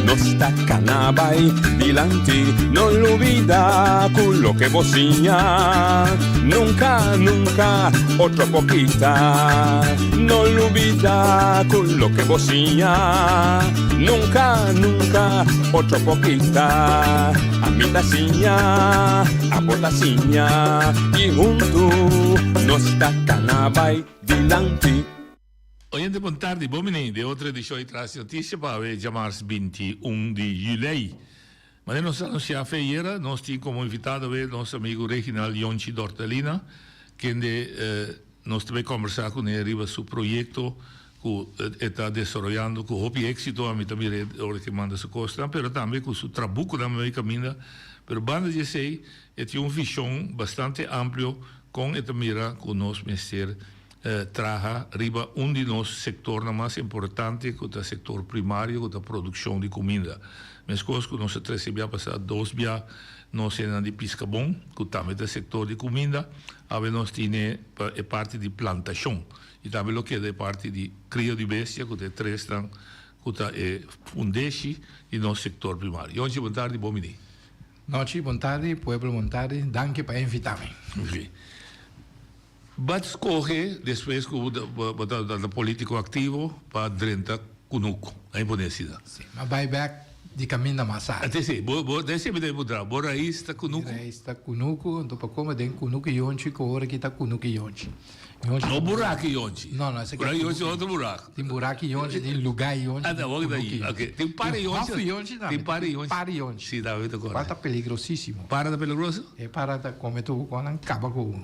nos tacanabay dilante, no olvida con lo que vocinha, nunca, nunca, otro poquita, no olvida con lo que vocinha, nunca, nunca, otro poquita, a mitacinha, a botacinha e junto nos tacanabay dilante. Oyente, buon tardi, bomini, de outra edição de Traz Notícia para o dia 21 de julho. Mas nós anunciamos feira, nós tínhamos como invitado nosso amigo Reginald Yonchi Dortelina, que nós também conversar com ele sobre o projeto que está desenvolvendo, com o êxito, a mim também hora que manda sua costa, mas também com o trabalho da minha caminha. Mas banda de sei, tem uma visão bastante ampla com a mira com o nosso ministério. Traga riba de nos sector mais importante que é o setor primário, que é a produção de comida. Mas coisas que nós recebemos passar 2 dias, nós temos de piscabon, que também é o setor de comida, aí nós temos a parte de plantação, e também o que é a parte de cria de bestia, que é 3 tão, que é fundeshi e nosso sector primário. Hoje, boa tarde, bom dia. Noite, boa tarde, pueblo, boa tarde, danke por invitar-me. Okay. Mas escorre, depois da político ativo, para dentro Cunuco, a Indonésia. Sim, mas buyback de caminho da massa. Até sim, desse me deve mudar. Bora está Cunuco. Está Cunuco, então para como tem Cunuco e Yonchi, que hora que está Cunuco e Yonchi. Não buraco e Yonchi. Não, esse aqui é outro buraco. Tem buraco e Yonchi, tem lugar e Yonchi. Ah, não, vamos daí. Ok. Tem para e Yonchi. Tem para e Yonchi. Para e Yonchi. Sim, dá muito correto. Para peligrosíssimo. Para da peligroso? É para da como tu com não acaba com.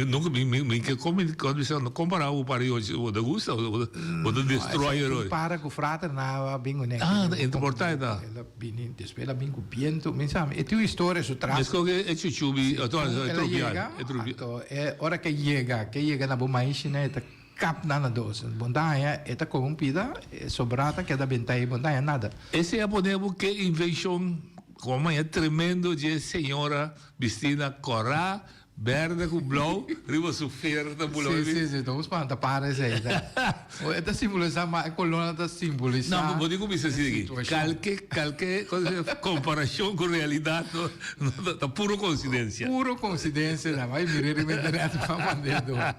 Nunca me que quando você não comparar o para e Yonchi, o da gusta, o da destroyer. Para com frata na bingo né. Ah, é importante. Ela bem, depois ela bingo viento, me sabe. É tua história su traz. Mas que é chuchubi, é hora que chega na bomba né, tá cap na doce. Bondade é tá corrompida, sobrata que da bentai, bondade nada. Esse é podemos que invenção como é tremendo de senhora vestida corá, verde com blau, riba sufrer da bulão. Sim, então os panta para isso aí. Esta simboliza a coluna da simboliza. Não, mas digo isso assim, qualquer comparação com a realidade, tá puro coincidência. Puro coincidência, não vai mirar e me direto para mandar.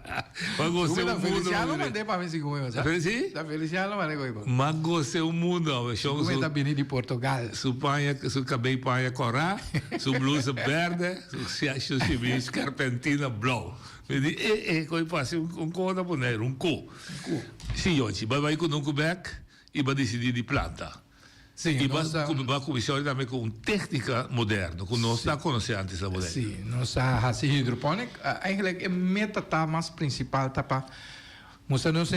Mas você o Feliciano mandei para mim segundo, sabe? Sim? Da Feliciano mandei coisa. Mas você o mundo, show su. Tá vindo de Portugal. Su panha, su cabelo panha corá, su blusa verde, su chivisca. serpentina blauw. Koi pasi un ko na boneiro, un ko. Sim, hoje, vai com um cubec e vai decidir de planta. Sim, e vai começar também com técnica moderna, que nós não conhecemos antes da moderna. Sim, nós a hidropônica, eigenlijk é meta tá mais principal tá para mostrar nós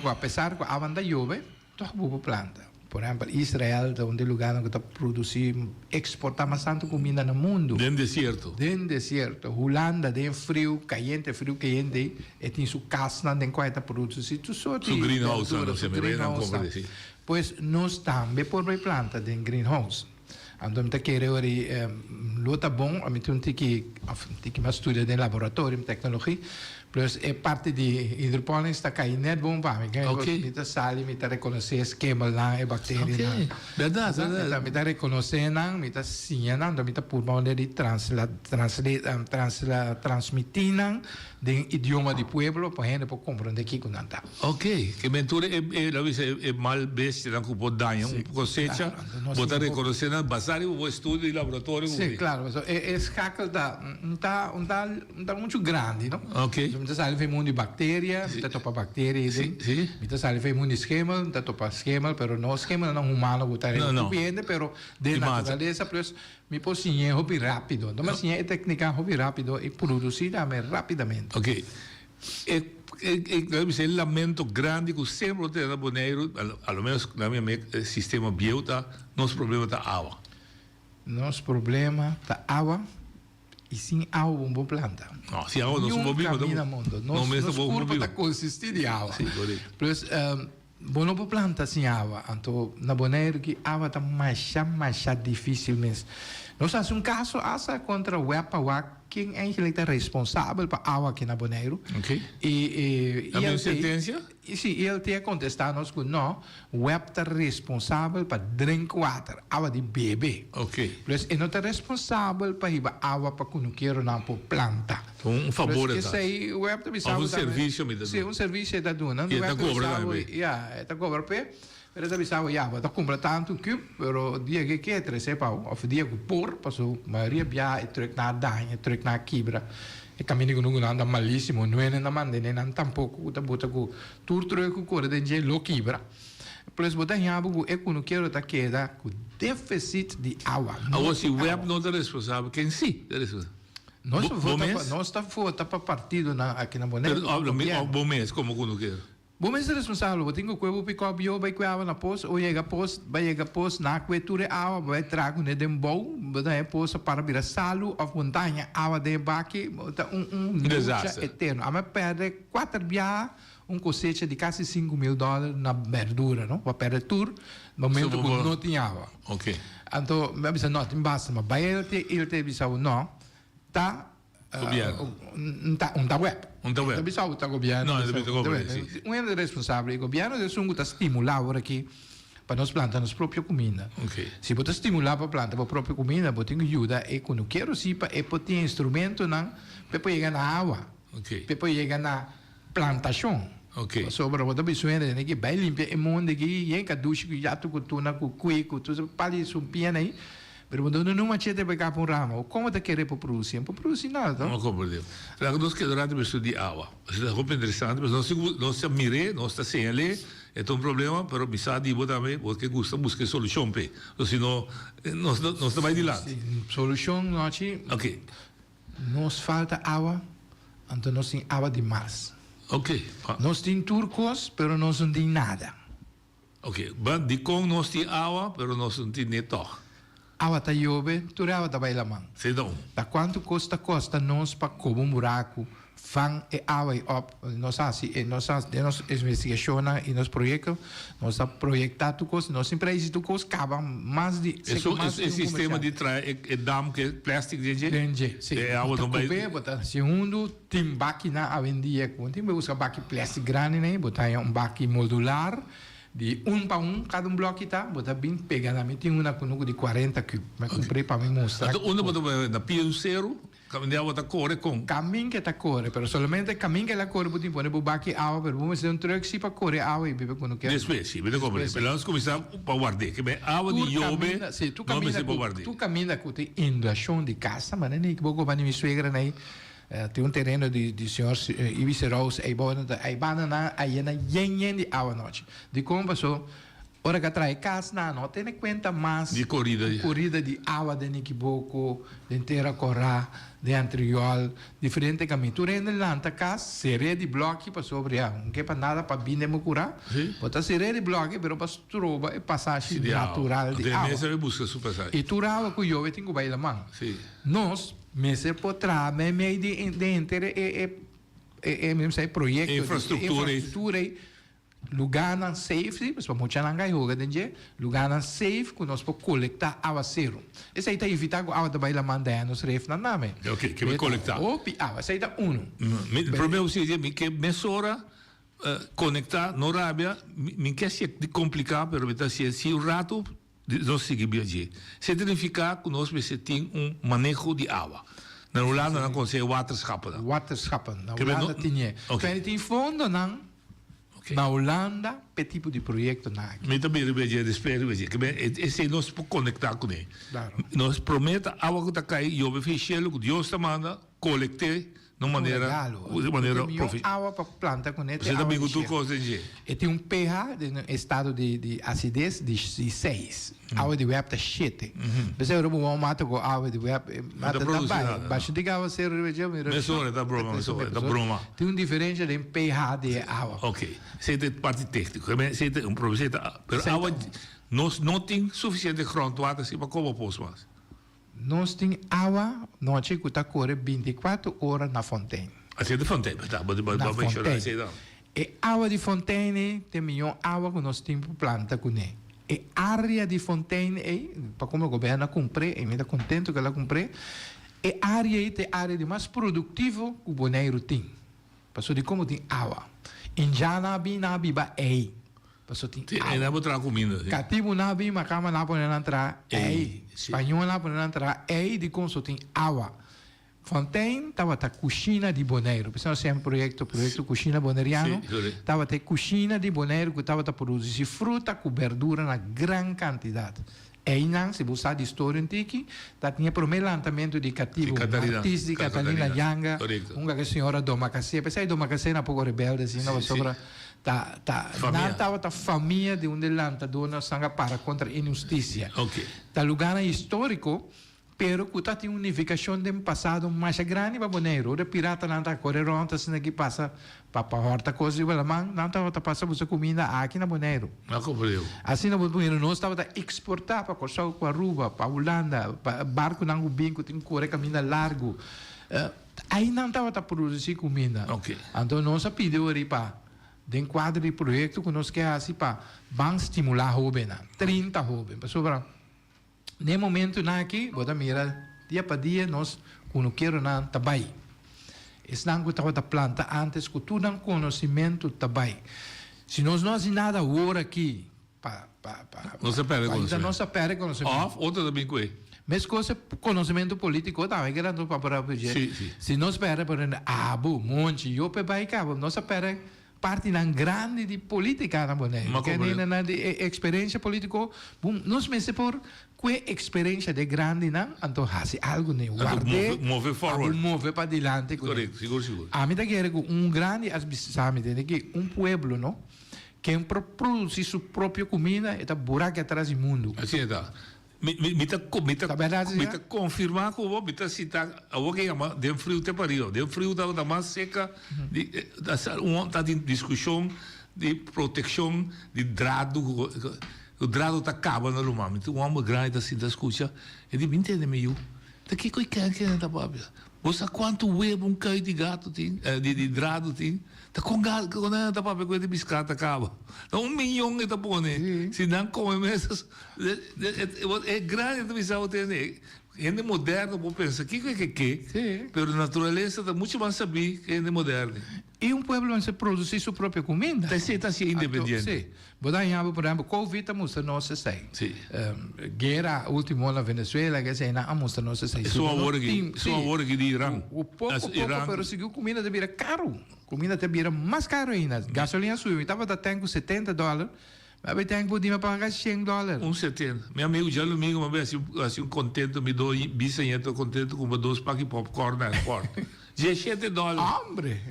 apesar que a banda chove, toch boa planta. Por exemplo, Israel é um lugar onde está produzindo, exportar bastante comida no mundo. Dentro deserto. Dentro deserto. Holanda, dentro frio quente, e tem sua casa dentro qual está produzindo tudo só. Su greenhouse, não se me vem a Pois nós também podemos plantar dentro greenhouse. Então, eu quero luta bom, a mim tem que uma estuda de laboratório, tecnologia, plus é parte de hidropônica está caindo net bom para mim. Ok. Me sali, me reconhecer esquema lá, bactérias. Ok. Verdade. Me reconhecer não, me sim não, me por mal de transmitir não, de idioma de pueblo, para gente para compreender que que não está. Ok, que mentura é mal bestia, não pode dar um cosecha, botar reconhecer na basar o estudo de laboratório. Sim, claro, mas é escacle da não tá muito grande, não? Ok. Então sai vem muito bactéria, tá topa bactéria, sim. Então sai vem muito esquema, tá topa esquema, pero no esquema não humano botar não. Bien, pero de natureza, pues me posinha hobby rápido. Então mas é técnica hobby rápido e produzir também rapidamente. Ok. É um lamento grande que sempre tem na Bonaire, ao menos na minha sistema biota, nosso problema da água. Nosso problema da água. E sem água, uma boa planta. Não, sem água não somos vivos. Não mundo. Nosso corpo está consistido de água. Sim, correto. Plus, boa planta sem água. Então, na Bonaire, que a água está mais difícil mesmo. Nós temos um caso contra o EPA, quem é que é responsável para a água aqui na Bonaire. Ok. E a sentença? Sim, ele tem contestado-nos que não, o EPA está responsável para drink water, água de bebê. Ok. Plus, ele não está responsável para ir água para que não queira não por planta. Um favor, isso aí, o EPA também sabe. Um serviço, me dá. Sim, um serviço está dando. E está cobrando. Está cobrando. Pero também sabe, está comprando tanto cube, pero dia que quer, ou dia que por, passou, a maioria via e trek na danha, trek na quebra. E caminho que não anda malíssimo, não é na mande, nem não tampouco, tá bota com tur trek com cor de gente lo quebra. Por isso botar em abo, é quando quero tá queda com déficit de água. Agora se o web não é responsável, quem sim é responsável? Nós está fora para partido aqui na Bonaire. Bom mês, como quando quero. Bom, mas é responsável. Eu tenho que eu pico bio, vai cuidar na pos, ou chega pos, na coetura água, vai trago ne dem bom, vai pos para virar salo, ou montanha água de baque, desastre eterno. A me perde 4 dias, cosecha de quase $5,000 na verdura, não? Vai perder tudo, no momento que não tinha água. Ok. Então, me avisa não, tem basta, mas vai ele te avisa não, tá web. Não bisogna il governo. No, il governo, sì. Un è responsabile, il governo adesso sta stimolando aqui para nós plantar nossa própria comida. Okay. Se você estimular para plantar a própria comida, você tem ajuda e quando quero sim para ter instrumento não para chegar na água. Okay. Para chegar na plantação. Okay. Sobre o que bisogna é que vai limpar o mundo aqui, e que duche que já tu na com cuico, tu para isso piano aí. Pero não machete para cá para ramo. Como te querer para produzir? Para produzir nada. Não compreendo. Claro que nós queremos pessoas de água. Isso é muito interessante, mas nós miramos, nós está sem ele, é um problema, mas me sabe dizer também, porque gosta buscar solução para. Senão, nós estamos mais de lado. Solução, não é? Ok. Nos falta água, então nós temos água demais. Ok. Nós temos turcos, mas nós não temos nada. Ok. De com nós temos água, mas nós não temos neto. Água está chove, tu água está bailamang. Sim, não. Da quanto custa nós para cobrar buraco, fan e água e op. Nós temos investigação e nos projetos, nós projetado coisa, nós sempre existe coisa, acaba mais de. Esse sistema de dam que é plástico de gente. Sim. É água não vai. Segundo, tem máquina a vender, tem buscar baque plástico grande, né? Botar baque modular. De para cada bloco está, botar bem pegada. Tem uma com de 40 cubos, mas comprei para me mostrar. Então, uma na pia do zero, caminho está corre com. Caminho que está corre, mas somente caminho que ela corre, pode pôr no baque água, mas vamos fazer truque sim para correr água e beber quando quer. Después, sim, bem como. Mas nós começamos para guardar, que é água de iobe. Tu caminha com a inundação de casa, mas nem que vou com a minha suegra aí. Tem terreno de senhor Ibice Rose, aí banana, aí na yen de água noite. De como passou, ora que traz casa não tem conta mais de corrida de água de Niquiboco, de Terra Corá, de Antriol, diferente caminho. Tu rende lanta casa, seria de bloco para sobre não quer para nada para bem democurar. Bota seria de bloco, pero para troba e passagem natural de água. Você busca sua passagem. E tu rava que eu tenho que bailar mão. Nós Messer potrà meio de intere projeto infraestrutura lugar não safe, mas para muita não ganha hoje dentro lugar não safe que nós podemos coletar água zero. Isso aí está evitar que a água da baila manda nos ref na nave. Ok, que vai coletar. Opi água, isso aí está O problema é que mesora conectar no Rábia, me quer ser complicado, mas se o rato nós seguimos aqui. Significa que nós temos manejo de água. Na Holanda não consegue waterschappen. Na Holanda tinha. Quando tem fundo, não. Na Holanda, que tipo de projeto não. Mas também espero que esse nós podemos conectar com ele. Nós prometemos a água que está caindo, e eu fechei que Deus está mandando, coletar de maneira profissional. Água para planta com ele. Você também com tudo coisa e tem pH de estado de acidez de 6. Água de web está 7. Você é um mata com água de web, mata também. Baixa de água ser mesura da broma. Tem diferença de pH de água. Ok. Você tem parte técnica. Você tem problema. Mas água nós não tem suficiente groundwater para como posso mais. Nós temos água, nós temos que correr 24 horas na fontaine. Assim de fontaine, tá? Na fontaine. E água de fontaine, tem melhor água que nós temos para planta com ele. E área de fontaine, para como o governo cumpre, e me está contente que ela cumpre, e área é a área de mais produtiva que o Bonaire tem. Passou de como tem água. Em Janabi, Nabiba, passou tem água. E não vou trazer comida. Cativo Nabi, Macama, não pode entrar, espanhol não pode entrar, de como só tem água. Fontaine estava a cozinha de Bonaire. Pensando sempre projeto cozinha boneriano. Estava a cozinha de Bonaire que estava a produzir fruta com verdura na grande quantidade. E não, se você de história antiga, tinha o primeiro lançamento de cativo artista de Catalina Yanga, uma senhora Domacacê. Pensei que Domacacê era um pouco rebelde, assim, não sobre não estava a família de onde lanta dona sanga para contra a injustiça. Tá lugar histórico, pero que tem unificação de um passado mais grande para Bonaire. O pirata não está correndo, assim aqui passa para horta coisa e não estava a passar você comida aqui na Bonaire. Não compreendo. Assim na Bonaire nós estava a exportar para Corsau, para Aruba, para Holanda, para barco não o binco tem que correr caminho largo. Aí não estava a produzir comida. Então nós pedimos ali para de quadro de projeto que nós queremos assim para estimular jovens, 30 jovens, para sobrar. No momento aqui, bota mira, dia para dia nós quando quero na tabai. Esse não que estava a planta antes que tudo um conhecimento tabai. Se nós não fazemos nada agora aqui, não se perde conhecimento. Não se perde conhecimento. Outra também coisa. Mas coisa conhecimento político também que era para projeto. Se nós perde por um monte, eu pebai cabo, nós perde parte não grande de política na Bonaire. Que na de experiência política, nós mesmo por que experiência de grande não, então faz algo né, guarde, move para diante. Correto, seguro. A mim da quer que grande sabe que pueblo, não, que produz sua própria comida, está buraco atrás do mundo. Assim está. Me confirmar que eu vou citar alguém de frio te pariu, de frio da mais seca, está de discussão de proteção de drado, o drado está acabando no momento, um homem grande assim da escuta, e de 20 anos meio, daqui que está papi, você quanto web cai de gato tem, de drado tem, tá com gato quando está papi com de biscata acaba, então 1 milhão está bom né, se não come essas é grande a visão tem gente moderno vou pensar que pero natureza está muito mais saber que gente moderno e pueblo não se produz sua própria comida está se independente vou dar por exemplo Covid mostra não se sei guerra última na Venezuela que sei não mostra não se sei só agora que de Irã o pouco pero seguiu comida de vira caro comida te vira mais caro ainda gasolina subiu estava da tanque $70 mas tem que poder pagar $100. 70. Meu amigo já no domingo uma vez assim contento me dou bisanhento contento com 2 packs de popcorn na porta. $17. Hombre!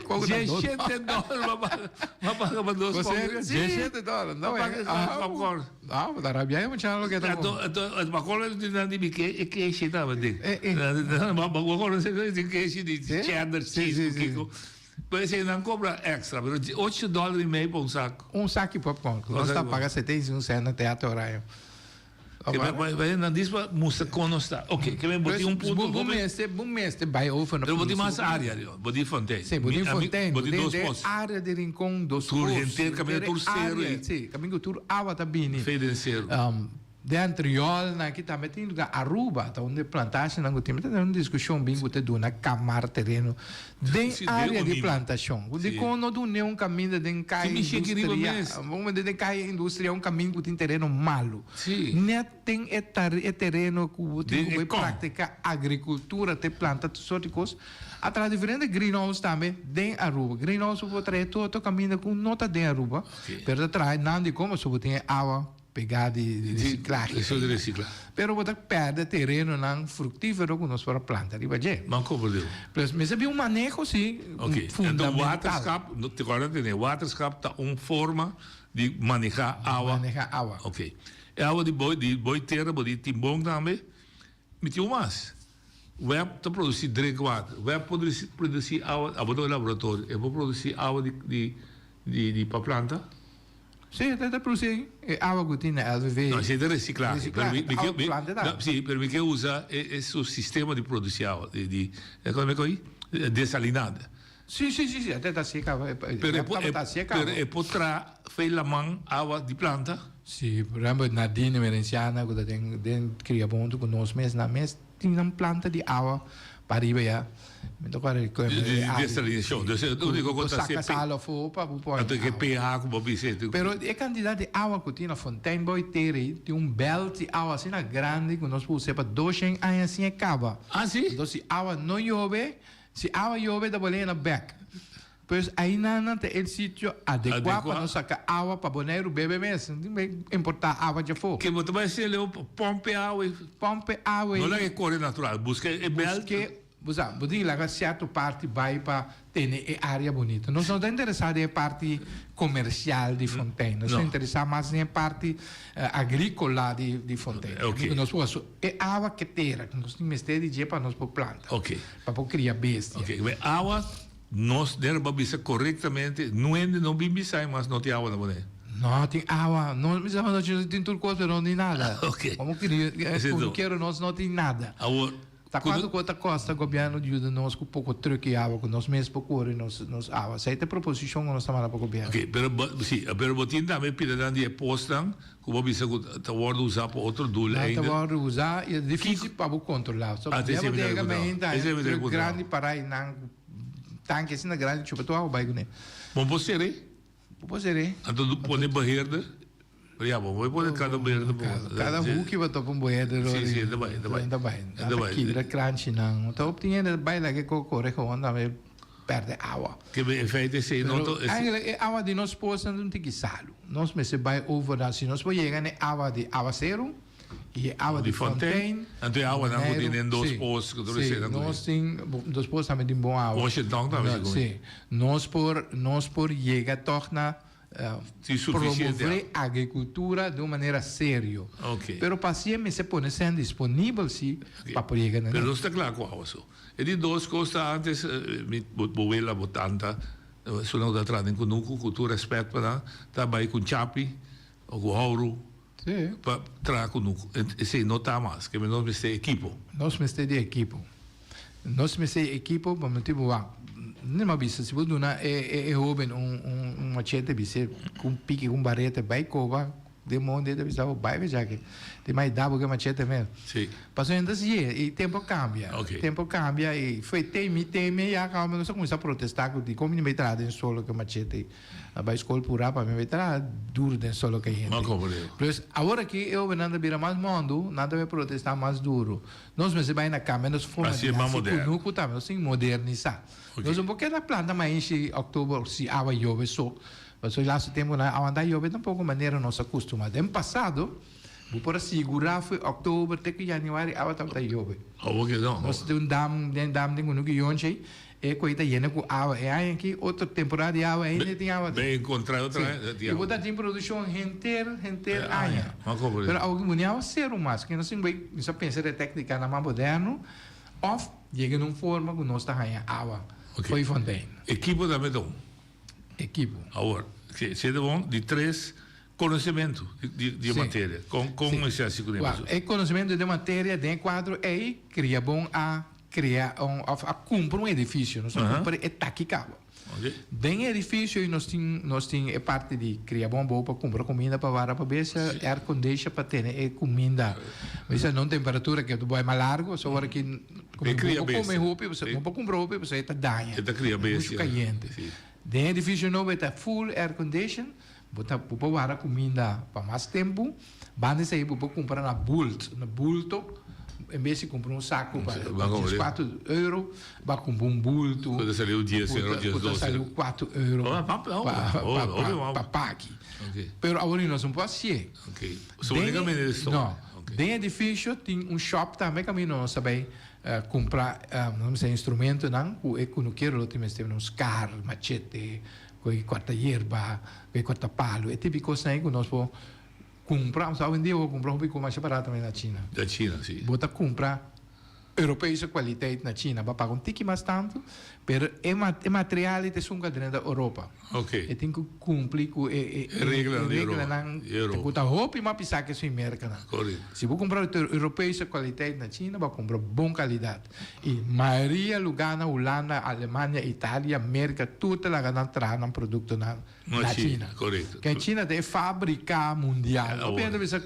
$17, mapaga ba dos Sério? $17? Não é? popcorn. Ah, mas Arabia é chalo que tá bom. At makola di bike, que shit na bende. Makola se que shit de cheddar cheese, Kiko. Mas você não cobra extra, mas $8 por um saco. Um saco de popcorn. Nós tá paga 71 cents no teatro horário. Mas não diz para mostrar como está. Ok, que vem botar ponto. Bom mês, vai over. Eu vou ter mais área, botar fontaine. Sim, botar fontaine. Botar dois postos. Área de rincão dos postos. Tour inteiro, caminho tour zero. Sim, caminho tour água também. Fedenceiro. Dentro aqui também tem lugar Aruba, onde plantação não tem uma discussão bem que do na camar terreno de área de plantação. De quando do não caminho de cai indústria, vamos de cai indústria um caminho que tem terreno malo. Net tem terreno que tem prática agricultura, te planta sorte coisa. Atrás diferente greenhouse também de Aruba. Greenhouse vou trazer todo caminho com nota de Aruba. Pero atrás não de como só tem água pegar de reciclagem. Isso de reciclar. Pero você perde terreno não frutífero que nós para planta. Manco por Deus. Mas é um manejo sim. Ok. Então o waterscap, agora tem waterscap tá uma forma de manejar água. Manejar água. Ok. É água de boi terra, de timbong também. Me tinha mais. Web está produzir drink water. Web produzir água do laboratório. Eu vou produzir água de para planta. Sim, está produzindo água que tem na LVV. Não, é de reciclar. Sim, mas que usa esse sistema de produção água, como é que é? Desalinada. Sim, até está seca. Pero é potrá fez a mão água de planta. Sim, por exemplo, na Dina Merenciana, que tem cria ponto com nós mesmos, na mesa tem uma planta de água para ir já. Desalinação. Eu digo que saca sala para pôr. Até que pH como bisete. Pero a quantidade de água que tem na fontaine boy tem um belt de água assim grande que nós podemos para 200 anos assim acaba. Ah, sim? Então se água não chove, se água chove da boleia na back. Pois aí não tem o sítio adequado para nós sacar água para boneiro beber mesmo. Não tem importar água de fogo. Que você vai ser o pompe água. Não é corre natural, busca belt. Você lá certa parte vai para ter área bonita. Nós não estamos interessados em parte comercial de fontaine. Nós estamos interessados mais em parte agrícola de fontaine. Okay. Nós podemos água que terra. Nós temos que ter para nós por planta. Ok. Para criar bestia. Ok. Água nós devemos bisa corretamente. Não bibisai, mas não tem água na boneca. Não, tem água. Não tem tudo coisa, não tem nada. Ok. Como quero, nós não tem nada. Tá quando conta costa, o governo ajuda nós com pouco truque água, que nós mesmos procuramos nos água. Essa é a proposição que nós estamos para o governo. Ok, pero botin também pida de postam, que o bisa tá word usar para outro dule ainda. Tá word usar é difícil para controlar. Só que é grande para aí não tanque assim na grande chupa tua vai né. Bom você Pode Então pode barreira. Ja, bom, vou pôr cada banheiro do mundo. Cada que vai tomar banheiro. Sim, ainda vai. Aqui vira crunch não. Então obtinha vai lá que corre com onda perde água. Que bem feito esse não. A água de nós poça não tem que salo. Nós me se vai over se nós vai chegar na água de aguaceiro e água de fontaine. Então água não pode nem dos poços que tu recebe. Nós tem dos poços também tem bom água. Washington também. Sim. Nós por chegar torna promover a agricultura de uma maneira séria. Okay. Pero paciente se pone sendo disponível sim para poder ganhar. Pero está claro com a isso. E de duas coisas antes me boela botanta, se não dá trade com cultura respeito para trabalhar com chapi ou com ouro. Sim. Para trabalhar com esse não tá mais, que nós me ser equipo. Nós me ser de equipo. Nós me ser equipo para motivo não é bisa se você não é jovem machete bisa com pique com barreta vai cova de monte de bisa vai já que tem mais dabo que machete mesmo. Sim. Passou ainda assim e tempo cambia. Okay. Tempo cambia e foi teme e a calma nós começamos a protestar com como me metrada em solo que machete vai escola pura para me metrada duro de solo que gente. Mas agora que eu venando vira mais mundo nada vai protestar mais duro. Nós me se vai na cama nós fomos assim moderno. Nós sim modernizar. Nós um pouquinho da planta mas enche outubro se água chove só. Mas lá se tempo na aonde chove tampouco maneira nós acostumamos. Em passado Bu para segurar foi outubro até que januário awa tam ta yobe. que não. Nós temos dam tem no que yonche e coita yene com awa e aí aqui outra temporada de awa ainda tem awa. Bem encontrar outra. E botar em produção inteira aí. Mas como Pero algo mundial ser mais que nós temos só pensar de técnica na mais moderno of chega numa forma que nós está aí awa. Foi fontaine. Equipo da Medon. Equipo. Agora, se é bom de 3 conhecimento de matéria com esse assim é conhecimento de matéria de 4 é cria bom a criar a comprar um edifício nós comprar é taquicaba dentro do edifício nós tem é parte de criar bom para comprar comida para vara para ver se ar condition para ter é comida mas não temperatura que tu vai mais largo só hora que comer roupa você não pode comprar roupa você está danha é cria bem caliente dentro do edifício novo está full air condition botar para vara comida para mais tempo banda sair para comprar na bulto em vez de comprar um saco para 4 euros vai comprar um bulto quando saiu o dia saiu 4 euros para pague pero agora nós não pode ser não dentro do edifício tem um shop também que nós sabemos comprar não sei instrumento não é que não quero temos uns car machete coi corta hierba, coi corta palo, é típico assim que nós podemos comprar, sabe, um dia eu vou comprar um pouco mais barato também na China. Da China, sim. Bota comprar europeu de qualidade na China, vai pagar um tique mais tanto, mas é material que são dentro da Europa. Ok. E tem que cumprir com regra na Europa. Roupa e uma pisar que é merca. Correto. Se vou comprar europeu de qualidade na China, vai comprar bom qualidade. E maioria lugar na Holanda, Alemanha, Itália, América, tudo lá na entrar no produto na China. Correto. Que a China é fábrica mundial. Não depende se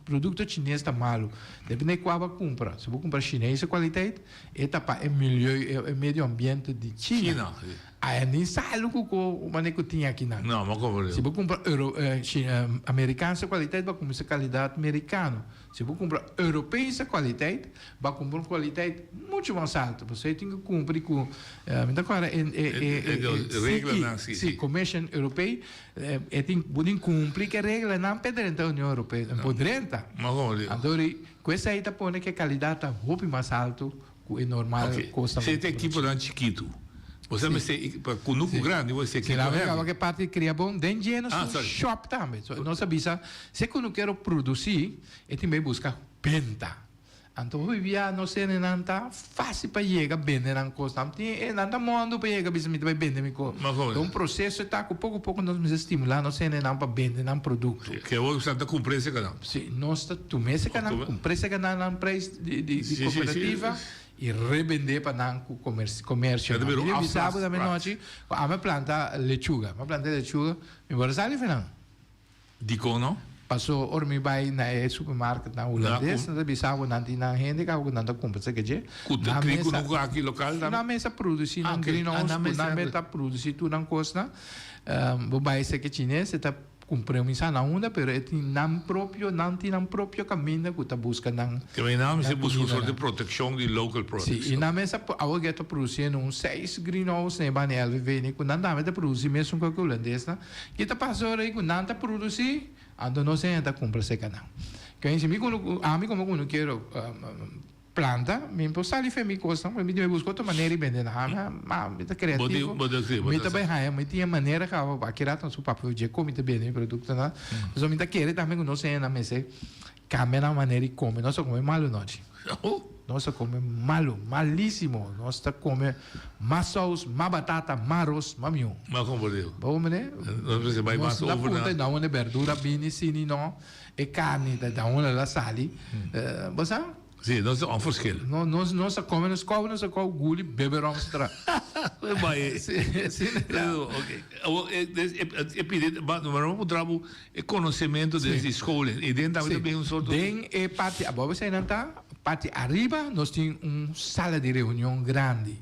produto chinês está malo. Depende de qual vai comprar. Se vou comprar chinês de qualidade, é meio ambiente de China. Aí nem sabe o manejo que tinha aqui. Não, mas como se vou comprar americano de qualidade, vai comprar qualidade americana. Se vou comprar europeu de qualidade, vai comprar qualidade muito mais alta. Você tem que cumprir com agora regra sim, commission europeu tem que cumprir que regra não pedrenta da União Europeia, podrenta. Mas como então com essa aí tá pondo que a qualidade tá muito mais alto que é normal custa. Você tem equipo de chiquito. Você me sei com núcleo grande, você que lá que parte cria bom dentro de shop também. Não sabia se eu não quero produzir, eu também buscar venda. Então vivia não sei não tá fácil para chegar vender não custa tem nada mundo para chegar bisa me vai vender me co. Então processo tá com pouco nós nos estimular não sei não para vender não produto. Que eu você tá com preço canal. Sim, nós tá tu mês canal com preço canal não preço de cooperativa. E revender para o comércio. Eu sábado da noite, a minha planta lechuga. A planta lechuga, me vou sair final. Dico não? Passou or me vai na supermercado na holandês, na bisava na tina gente que não compra isso que je. Na mesa aqui local. Na mesa produzir na greenhouse, na mesa produzir tu não costa. Vou vai isso que chinês está compromisso na onda, pero não tem próprio caminho que está buscando. Que vem não, você busca uma sorte de proteção de local products. Sim, e na mesa agora está produzindo 6 greenhouse ne bane LVV, que não dá para produzir mesmo com o holandês, que está passando aí que não está produzir, ando não sei ainda compra esse canal. Que a mim como não quero planta, me posso fazer minha coisa, me deve buscar outra maneira de vender, mas me tá criativo, me tá bem raio, me tinha maneira que eu aqui era tão super papel de como me vender produto, né? Mas me tá querendo também que não sei na mesa, cambia a maneira de comer, nós só come malo noite, nós só come malo, malíssimo, nós tá come mais sauce, mais batata, mais arroz, mais miúdo. Mas como por Deus? Bom, né? Você vai mais over na. Não, onde verdura, bini, sini, não, e carne, da onde la sali, você Sim, nós é um verschil. Nós comemos gulli, beberamos tra. Mas ok. É pedir, mas não trabalho é conhecimento das escolas e dentro também um sorte. Den é parte, a você não tá parte arriba, nós tem sala de reunião grande.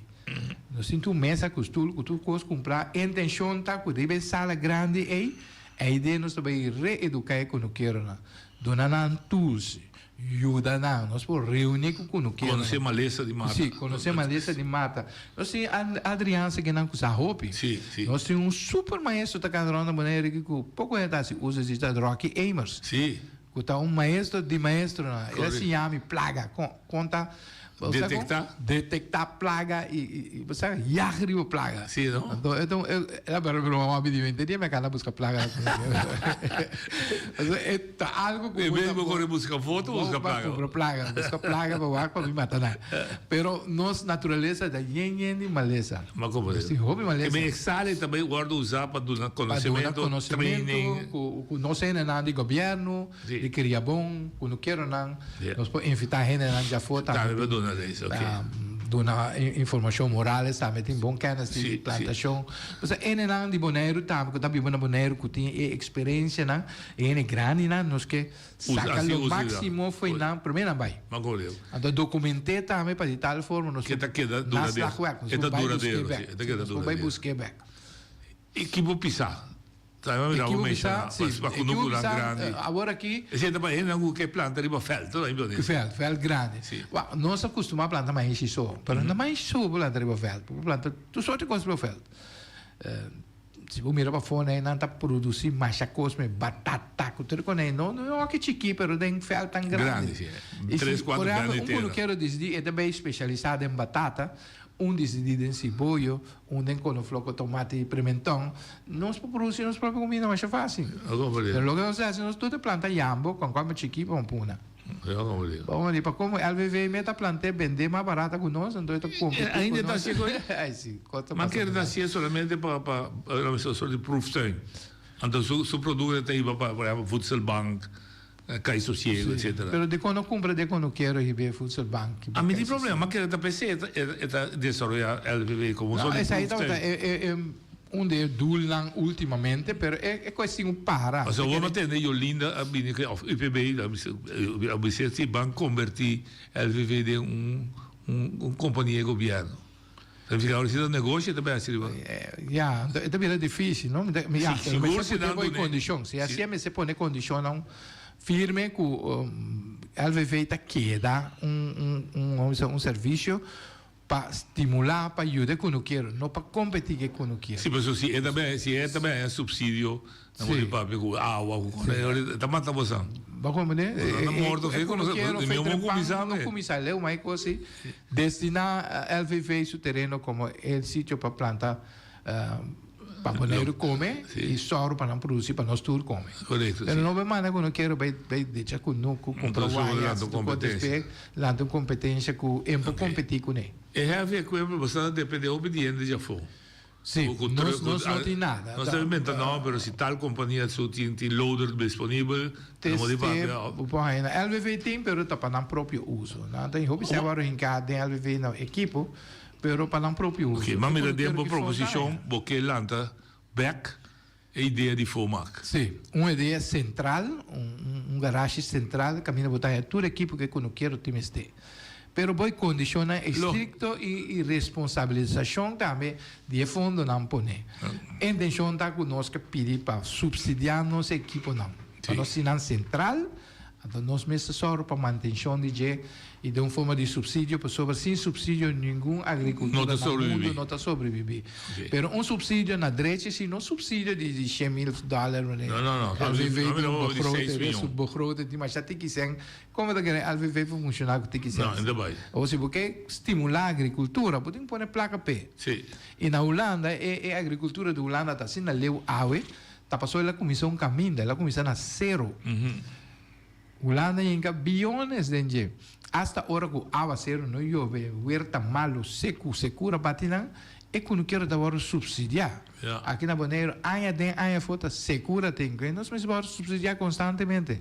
Nós tem uma mesa que tu cos comprar, intenção tá que deve sala grande aí, a ideia nós também reeducar com o que era, donar tools. Ajuda não, nós podemos reunir com o que conhecer maleza de mata. Sim, conhecer maleza de mata. Nós temos a Adriana que não usa roupa. Sim. Nós temos super maestro da maneira que pouco é assim, usa esse Rocky Amers. Sim. Kuta maestro de maestro, ele se chama plaga, conta. Detectar plaga e você jaagri o plaga. Sim, não? Então ela para uma me dimentia, mas ela busca plaga. É algo que mesmo quando busca foto, busca plaga. Busca plaga para me matar. Pero nós natureza da yen de maleza. Mas como é? Sim, hobby maleza. E sale também guarda usar para dar conhecimento, training. O nosso nada de governo, de criar bom, quando quero não, nós podemos invitar gente não já foto. Dona informação moral, sabe? Tem bom canas de plantação. Mas é não de boneiro, tá? Porque também boneiro que tem experiência, não? É grande, não? Nós que saca o máximo foi não, primeiro vai. Então documentei também para de tal forma nós. Que tá queda duradeiro. É da duradeiro. É queda duradeiro. Vai buscar back. E que vou pisar. Sabe, mas agora aqui. Você também não quer planta riba felto, não é? Fel grande. Nós acostumamos a plantar mais só, mas não mais só planta riba felto. Planta, tu só te construir felto. Se você mira para fora, não está produzindo mais coisa, batata, não é que chiqui, mas tem felto tão grande. Grande, 3, 4 grandes. Eu quero dizer, é também especializado em batata. Decidido em cebola, em couve-flor, tomate e pimentão. Nós produzimos nossa própria comida, mas é fácil. Mas o que nós fazemos, nós toda planta jambo, com como chiqui, com puna. Vamos ali, para como LVV meta planta vender mais barata que nós, então eu compro. Ainda está assim, mas quer dar assim somente para uma sorte de proofstein. Então, seu produto tem para Voedselbank, Cai Sossiego, etc. Pero de quando compra, de quando quero receber Voedselbank. A mim tem problema, mas quer dar PC, é desenvolver LVV como só de proofstein. É onde dulam ultimamente, pero é questão para. Mas vamos entender, Yolinda, a UPB, a BCC Bank convertir LVV em companhia de governo. Ficar o negócio também assim. Também é difícil, não? Mas se põe condição, se assim você põe condição não firme que o LVV queda um serviço para estimular, para ajudar quando quero, não para competir quando quero. Sim, mas se é também subsídio, não é água, está matando você. Como né? Não começar a ler uma coisa, destinar LVV seu terreno como o sítio para plantar para poder comer e só para não produzir para nós tudo comer. Correto. Mas não é mais quando quero vai deixar com não comprovar lá do competência com empo competir com ele. É a ver com ele bastante depende obediente já foi. Sim, não tem nada. Não se inventa não, mas se tal companhia tem loader disponível, não LVV tem, mas está para o próprio uso. Não tem hobby se agora em casa tem LVV no equipo, mas para o próprio uso. Ok, mas me dá uma proposição, porque lanta back a ideia de FOMAC. Sim, uma ideia central, garagem central, caminho botar todo equipo que quando quero tem este. Pero poi condiziona estricto e responsabilização também de fundo não pone. Intenção da conosco pedir para subsidiar nosso equipo não. Para nós sinan central, então nós mesmos só para manutenção de e de uma forma de subsídio, porque sem subsídio nenhum agricultor no mundo não está sobreviver. Pero subsídio na direita, se não subsídio de $100,000, não. LVV de begroting, die maar tem que ser como da querer LVV funcionar tem que ser. Não, ainda bem. Ou se porque estimular a agricultura, podem pôr placa P. Sim. E na Holanda, a agricultura da Holanda está sendo leu awe, está passou ela começou caminho, ela começou a zero. Holanda ainda bilhões de gente. Hasta hora que água zero não chove, huerta malo, seco, secura, batina, é quando quero dar o subsidiar. Aqui na Bonaire, aia foto, secura tem que nós vamos subsidiar constantemente.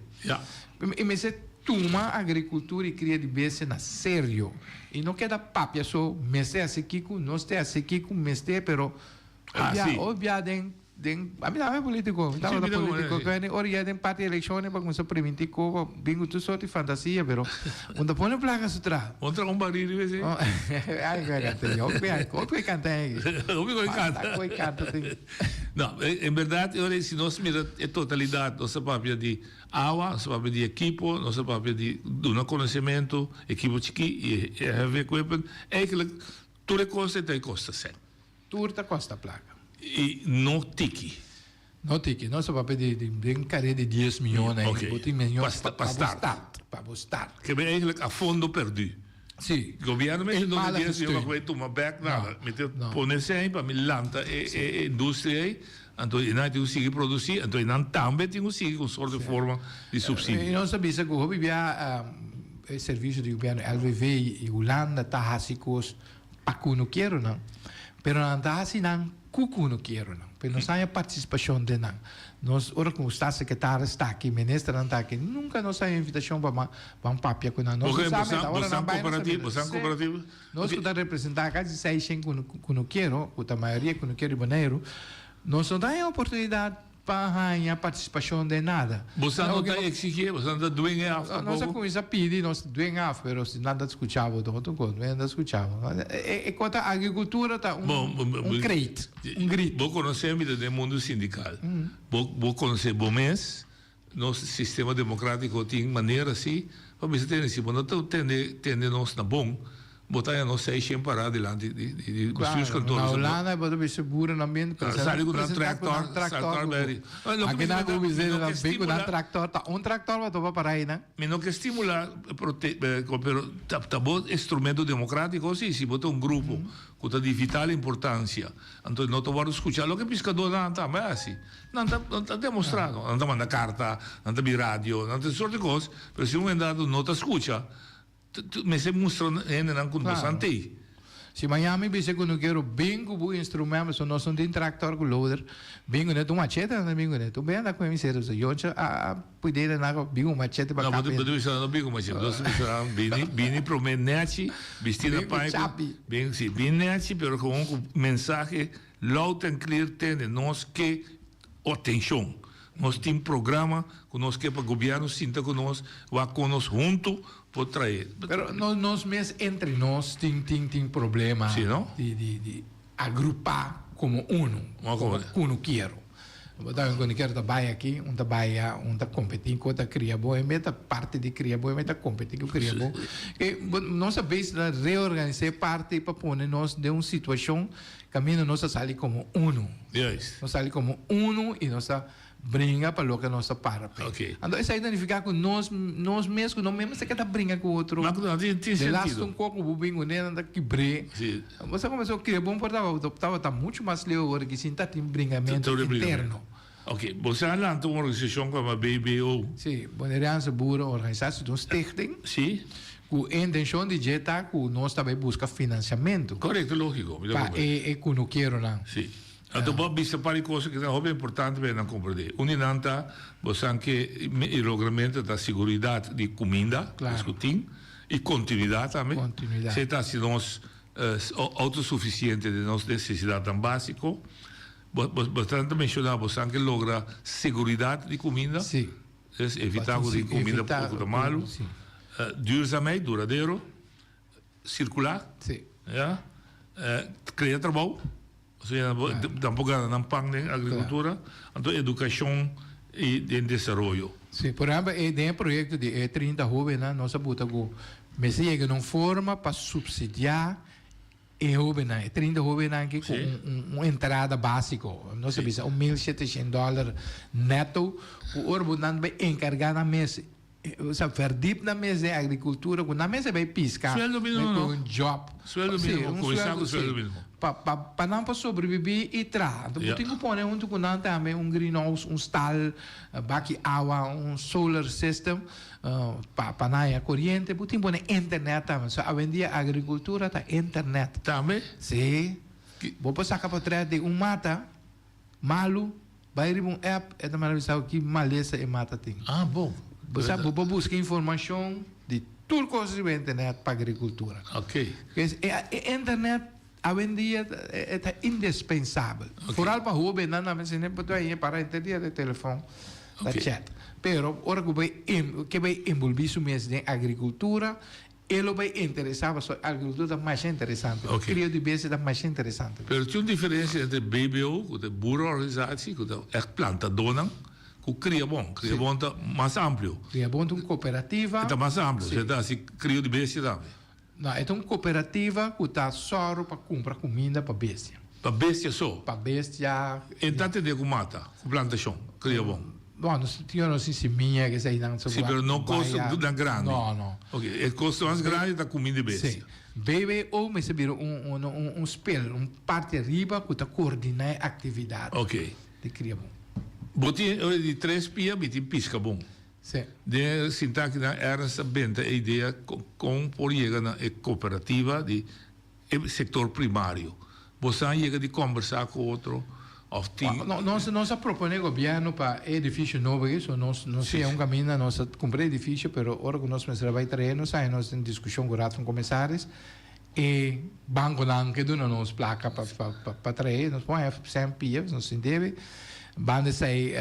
E mas se toma agricultura e cria de base na sério. E não queda papia só, mas é assim que nós temos aqui com mas é, pero obviamente a mim não é político, estava político, que ora tem parte de eleições para começar a permitir que bingo tudo só de fantasia, pero quando põe placa sutra. Outra baril de vez. Ai, cara, tem outro canta aí. Outro canta. Não, em verdade, eu se nós mira a totalidade, nossa papia de água, nossa papia de equipo, nossa papia de um conhecimento, equipo chiqui e heavy equipment, é que tudo custa certo. Tudo custa placa. E não tiki. Não tem que, nosso papel de carreira de 10 milhões, Ok. 10 milhões Para start. Para start. Que é eigenlijk a fundo perdido. Sim. O governo me não mala me diz gestão. eu vou tomar back nada. Me te não. pone sempre para me lanta a indústria então e não tem conseguir produzir, então não também tem conseguir com sorte de forma de subsídio. E nós sabemos que o hobby é serviço do governo LVV e Holanda está assim coisas para que não quero não, pero não está assim não cucu não quero não, porque nós temos a participação de não. Nós ora como está secretário está aqui, ministro não está aqui, nunca nós temos invitação para um papel com nós. Nós Você cooperativo? Nós que está representando quase 600 que não quero, a maioria que não quero Bonaire, nós não temos a oportunidade para a participação de nada. Você não está exigindo, você não está doing after. Nós começamos a pedir, nós doing after, mas se nada escutava, nada escutava. Enquanto a agricultura está crate, grito. Vou conhecer do mundo sindical. Vou conhecer bom mês, nosso sistema democrático tem maneira assim, para você ter esse, não tem nós na bom. Botar nós 600 para adelante de seus cantores. Na Holanda, bota bem seguro no ambiente. Sai com um tractor, bem. Aqui na Gubizena, vem com um tractor, vai tomar para aí, né? Mas não que estimular, pero tá bom instrumento democrático, sim, se botar grupo com de vital importância, então não tô vamos escutar, o que pescador não tá, mas assim, não tá demonstrado, não tá manda carta, não tá rádio, não tá sorte de coisas, pero se um andado não tá escuta, mas se mostra ainda não com bastante. Se Miami disse que não quero bem com o instrumento, mas nós não tem tractor com loader, bem com o machete, não bem com o, tu bem andar com o emissário, eu já poder andar com o machete para cá. Não, mas não bem com o machete, nós bem promenete, vestido pai, bem sim, bem nete, pero com um mensagem loud and clear tem nós que atenção. Nós temos programa que nós que para o governo sinta que nós vai conosco junto por trazer. Pero nós mesmos entre nós tem problema de agrupar como como quero. Quando quero trabalhar aqui, trabalha, competir com outra cria boa, meta parte de cria boa, meta competir com cria boa. E nós sabemos reorganizar parte para pôr nós de uma situação caminho nós sair como nós sair como e nós brinca para o que nós para. Okay. Então isso identificar com nós mesmos, não mesmo se quer brincar com o outro. Não tem sentido. Lasta pouco o bingo nele anda quebre. Você começou a criar bom portava tá muito mais leu agora que sim tá tem brincamento interno. Ok, você alanta uma organização como a BBO. Sim, Bonairense Boeren Organisatie de Stichting. Sim. Com a intenção de jetar que nós também busca financiamento. Correto, lógico. E que não quero não. Sim. Então, vamos ver para coisas que são bem importantes para não compreender. Unidade, você que o logramento da segurança de comida, discutir, e continuidade também. Se está se nós autossuficiente de nossa necessidade tão básico, bastante mencionar você que logra segurança de comida, evitar de comida pouco de malo, duurzaamheid, duradouro, circular, criar trabalho. Ou seja, tampouco não pang de agricultura, então educação e desenvolvimento. Sim, por exemplo, tem um projeto de 30 jovens, nós sabemos que chega numa forma para subsidiar e jovens, 30 jovens aqui com uma entrada básica, nós sabemos $1.700 neto, o orbo não vai encargar na mesa. Verdip na mesa de agricultura, na mesa vai piscar, vai com um job. Sueldo mínimo, começar com sueldo mínimo. Para não sobreviver e tra. Então, tem que pôr junto com nós também greenhouse, stall, baki água, solar system, para a corrente, tem que pôr internet também. So, hoje em dia, a agricultura está internet. Também? Sim. Vou passar para trás de mata, malu, vai ir app, é da maravilha que maleza e mata tem. Ah, bom. Você busca informação de tudo coisas da internet para a agricultura. Ok. A internet, hoje em dia, é indispensável. Foral para o não mas nem para entender o telefone, da chat. Pero, ora que vai envolver mesmo em agricultura, ele vai interessar, a agricultura é mais interessante. O crio de base é mais interessante. Pero tem uma diferença entre BBO, que é boerenorganisatie, que é plantadora, que cria bom está mais amplo. Cria bom é uma cooperativa. Está mais amplo, você está assim, crio de base também. Não, é uma cooperativa que está só para comprar comida para base. Para bestia só. Para bestia. Então tem que mata, com plantação, cria bom. Bom, nós tínhamos assim seminha que sai não. Sim, mas não custa da grande. Não. Ok, é custa mais grande da comida de bestia. Sim. Bebe ou me saber spell, parte arriba que coordena a atividade. Ok. De cria bom. Botin de 3 pia, bitin pisca bom. Sim. De sinta que na Ernst Benta a ideia com por chegar na cooperativa de setor primário. Você chega de conversar com outro. Nós propõe o governo para edifício novo, isso não sei um caminho, nós comprei edifício, mas agora que nós vai trazer, nós em discussão com comissários e banco não que dona nos placa para trazer, nós põe sempre nós se deve, banda sai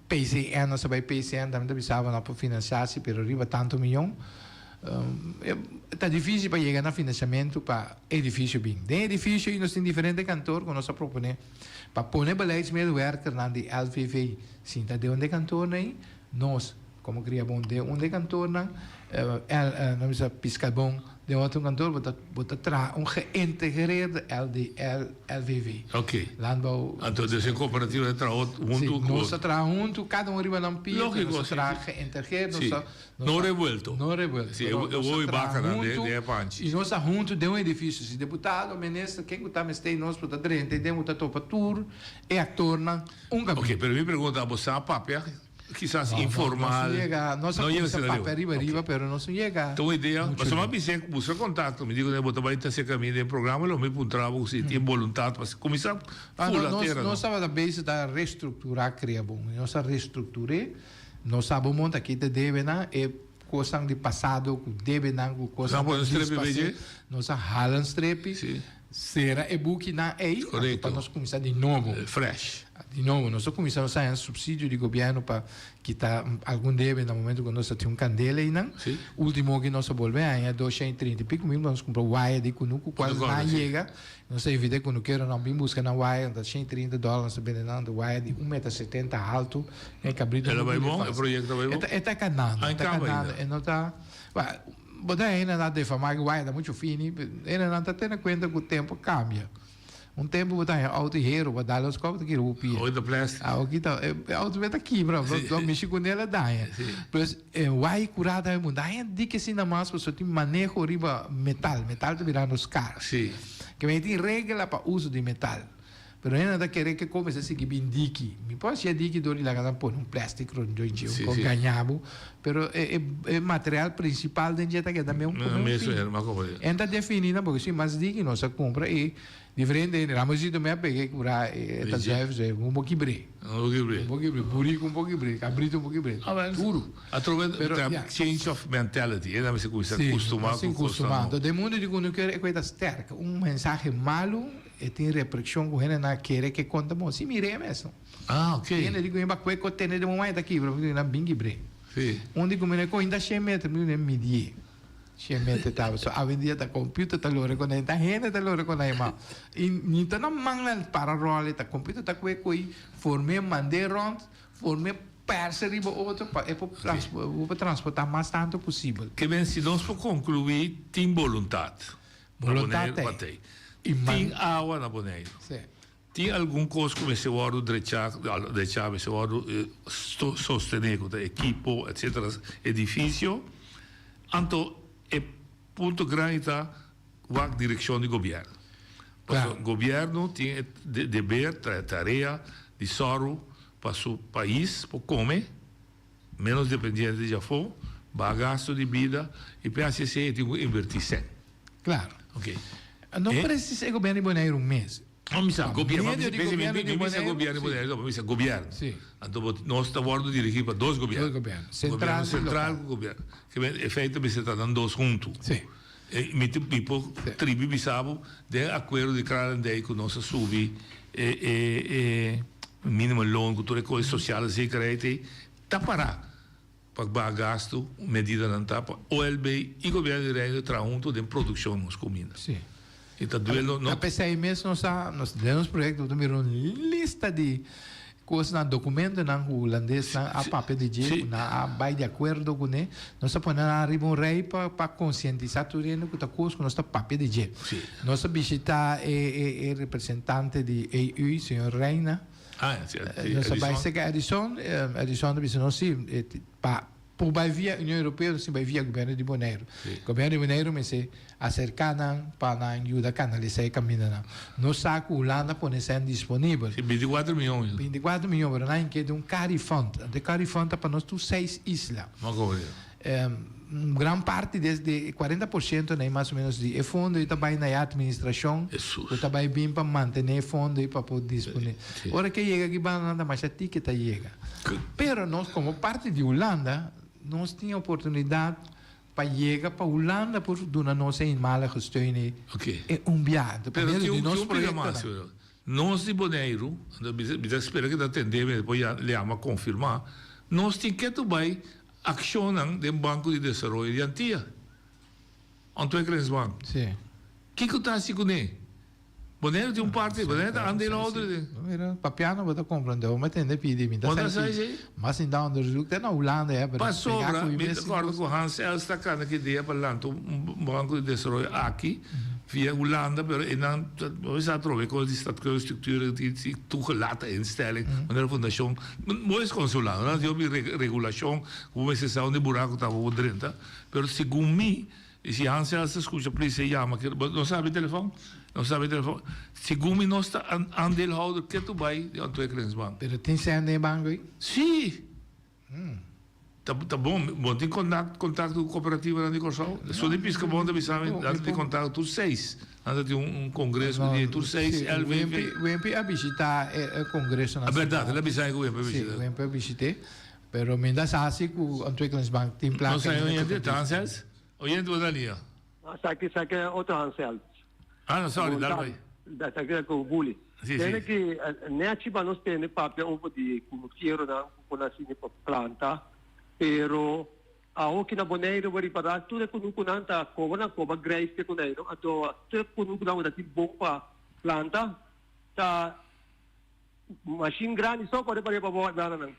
PCN, nós vai PCN, também precisava não para financiar-se, mas arriba tanto milhão. Está difícil para chegar no financiamento para edifício bem. De edifício, nós temos diferentes cantores que nós proponemos para pôr beleidsmedewerker na de LVV. Sim, está de onde cantor aí, nós, como criamos de onde cantor na, não sei piscar bom, de outro cantor, bota tra geïntegreerde LVV. Ok. Landbouw. Então, dessa cooperativa entra junto. Nós tra junto, cada um arriba num pio, nós tra geïntegreerd, não revuelto. Não revuelto. Sim, eu vou ir bacana de panche. E nós junto de edifício, se deputado, ministro, quem está me stay nós para dentro, temos a topa tour e ator na caminho. Ok, pero me pergunta, você a papel? Quizás informal. Nós não chega papel arriba, pero não chega. Então a ideia, mas só me busca contato, me digo, né, botar vai ter caminho de programa, eu me encontrava se tem vontade para começar nós estava da base da reestruturar criar bom. Nós reestruturei, nós sabemos aqui te deve na é coisa de passado, deve na coisa. Nós halan strepe. Será é book na aí para nós começar de novo. Fresh. De novo, nós começamos a usar subsídio de governo para quitar algum deve no momento que nós temos candela e não. Último que nós volvemos é 230 e pico mil, nós compramos wire de Kunuku, quase não chega. Nós evitamos que não quero não bem buscar na wire, $130, nós vendendo wire de 1,70 m alto, é cabrito. Ela vai bom, o projeto vai bom. Está canando, e não está. Botar ainda nada de famar que wire muito fino, ainda não está tendo conta que o tempo cambia. Tempo botar auto hero, botar os copos aqui rupi. Ou da plástico. Aqui tá, auto beta quebra, não mexe com ela daí. Pois vai curada é mudar, é de que se na mais você tem manejo riba metal tá virando os carros. Sim. Que vem tem regra para uso de metal. Pero ainda da querer que comece a seguir bem dique. Me pode ser dique do lá cada pôr plástico com ganhabo, pero é material principal da dieta que também Ainda definida porque se mais dique nós compra e diferente, vamos dizer também peguei curar esta jeve um pouquinho bre. Burico um pouquinho bre, cabrito um pouquinho bre. Tudo. Através change of mentality, ainda se começa a acostumar com acostumado. De mundo de quando quer é coisa certa, mensagem malo e tem repressão com ele na querer que conta bom, se mire mesmo. Ok. Ele digo em bacué que tem de momento aqui, para na bingi bre. Sim. Onde como ele ainda 100 metros, me medir. 100 metros estava só a vendia da computer tá lore com ele, tá renda tá lore com ele, mas e então não mangla para role, tá computer tá coi formei mandei rond, formei persa riba outro para transportar mais tanto possível. Que bem, se nós for concluir, tem vontade. Vontade tem água na boneira. Tem algum coisa que você pode deixar, você pode sostener com equipo, etc., edifício, então é ponto grande da direção do governo. O governo tem dever, tarefa de soro para o país, para comer, menos dependente já for, gasto de vida, e para assim tem que investir sempre. Claro. Ok. Não precisa ser governo de Bonaire mês. Não me sabe, governo de governo. Sim. Então, nós estamos dirigindo para dois governos. Central e governo. Que é feito, você está dando dois juntos. Sim. E tipo, tribo bisabo, de acordo de Kralandei com nossa sub, mínimo longo, toda coisa social, secreta, está parado. Para gasto, medida não está, OLB e governo de reino estão juntos de produção nas comidas. Sim. Então, a PCI mesmo nós temos projeto, nós temos uma lista de coisa na documento na holandês na a papel de jeito na a vai de acordo com né nós estamos na arriba um rei para conscientizar tudo isso que tá coisa que nós está papel de jeito nós visita é representante de EU senhor Reina nós vai ser Edison disse não se para por vai via União Europeia se vai via governo de Bonaire governo de Bonaire me se acercar para ajudar a canalizar o caminho não sabe que a Holanda pode ser disponível 24 milhões 24 milhões mas não que de um carifante de carifante para nós tu 6 islas grande parte desde 40% né mais ou menos de fundo e também na administração e também bem para manter fundo e para poder disponível ora que chega aqui nada mais a ticket chega pero nós como parte de Holanda nós tínhamos oportunidade para chegar para a Holanda por dar nossa mala gestão e viado pero que um programa nós de Bonaire nós espera que atender depois lhe ama confirmar nós temos que também accionar do Banco de Desenvolvimento de Antia Antônio Cres Banco que está assim com ele Bonaire tem parte Bonaire está andando outro mira papiano você compreendeu mas tem de pedir mas então o resultado na Holanda é para sobra me acordo com Hans está cá que dia para lá um banco de desenvolvimento aqui via Holanda pero e não você trove com a estrutura de toegelate instelling wanneer fundação moes consulado não tem regulação como se sabe onde buraco estava o dentro pero segundo mim se Hans se escuta por isso chama que não sabe telefone não sabe telefone segundo mim nós está andeelhouder que tu vai de Antônio Cres Banco pero tem ser de banco aí sim tá bom tem contato cooperativo na Nicorsal só de pisca bom da sabe dá de contato tu 6 anda de congresso de tu 6 o MP a visitar o congresso na verdade ela visita o MP visita o MP visite pero me dá assim que o Antônio Cres Banco tem placa não sai onde tá Ansels onde tu dalia saque outro Ansels não sorry dá vai da saque com o bully tem que nem ativar nós tem papel um de como quero na com assim planta pero que na Bonaire vai para tudo com nanta como grace que com aí então tudo com nanta tipo bom para planta tá machine grande só para boa dana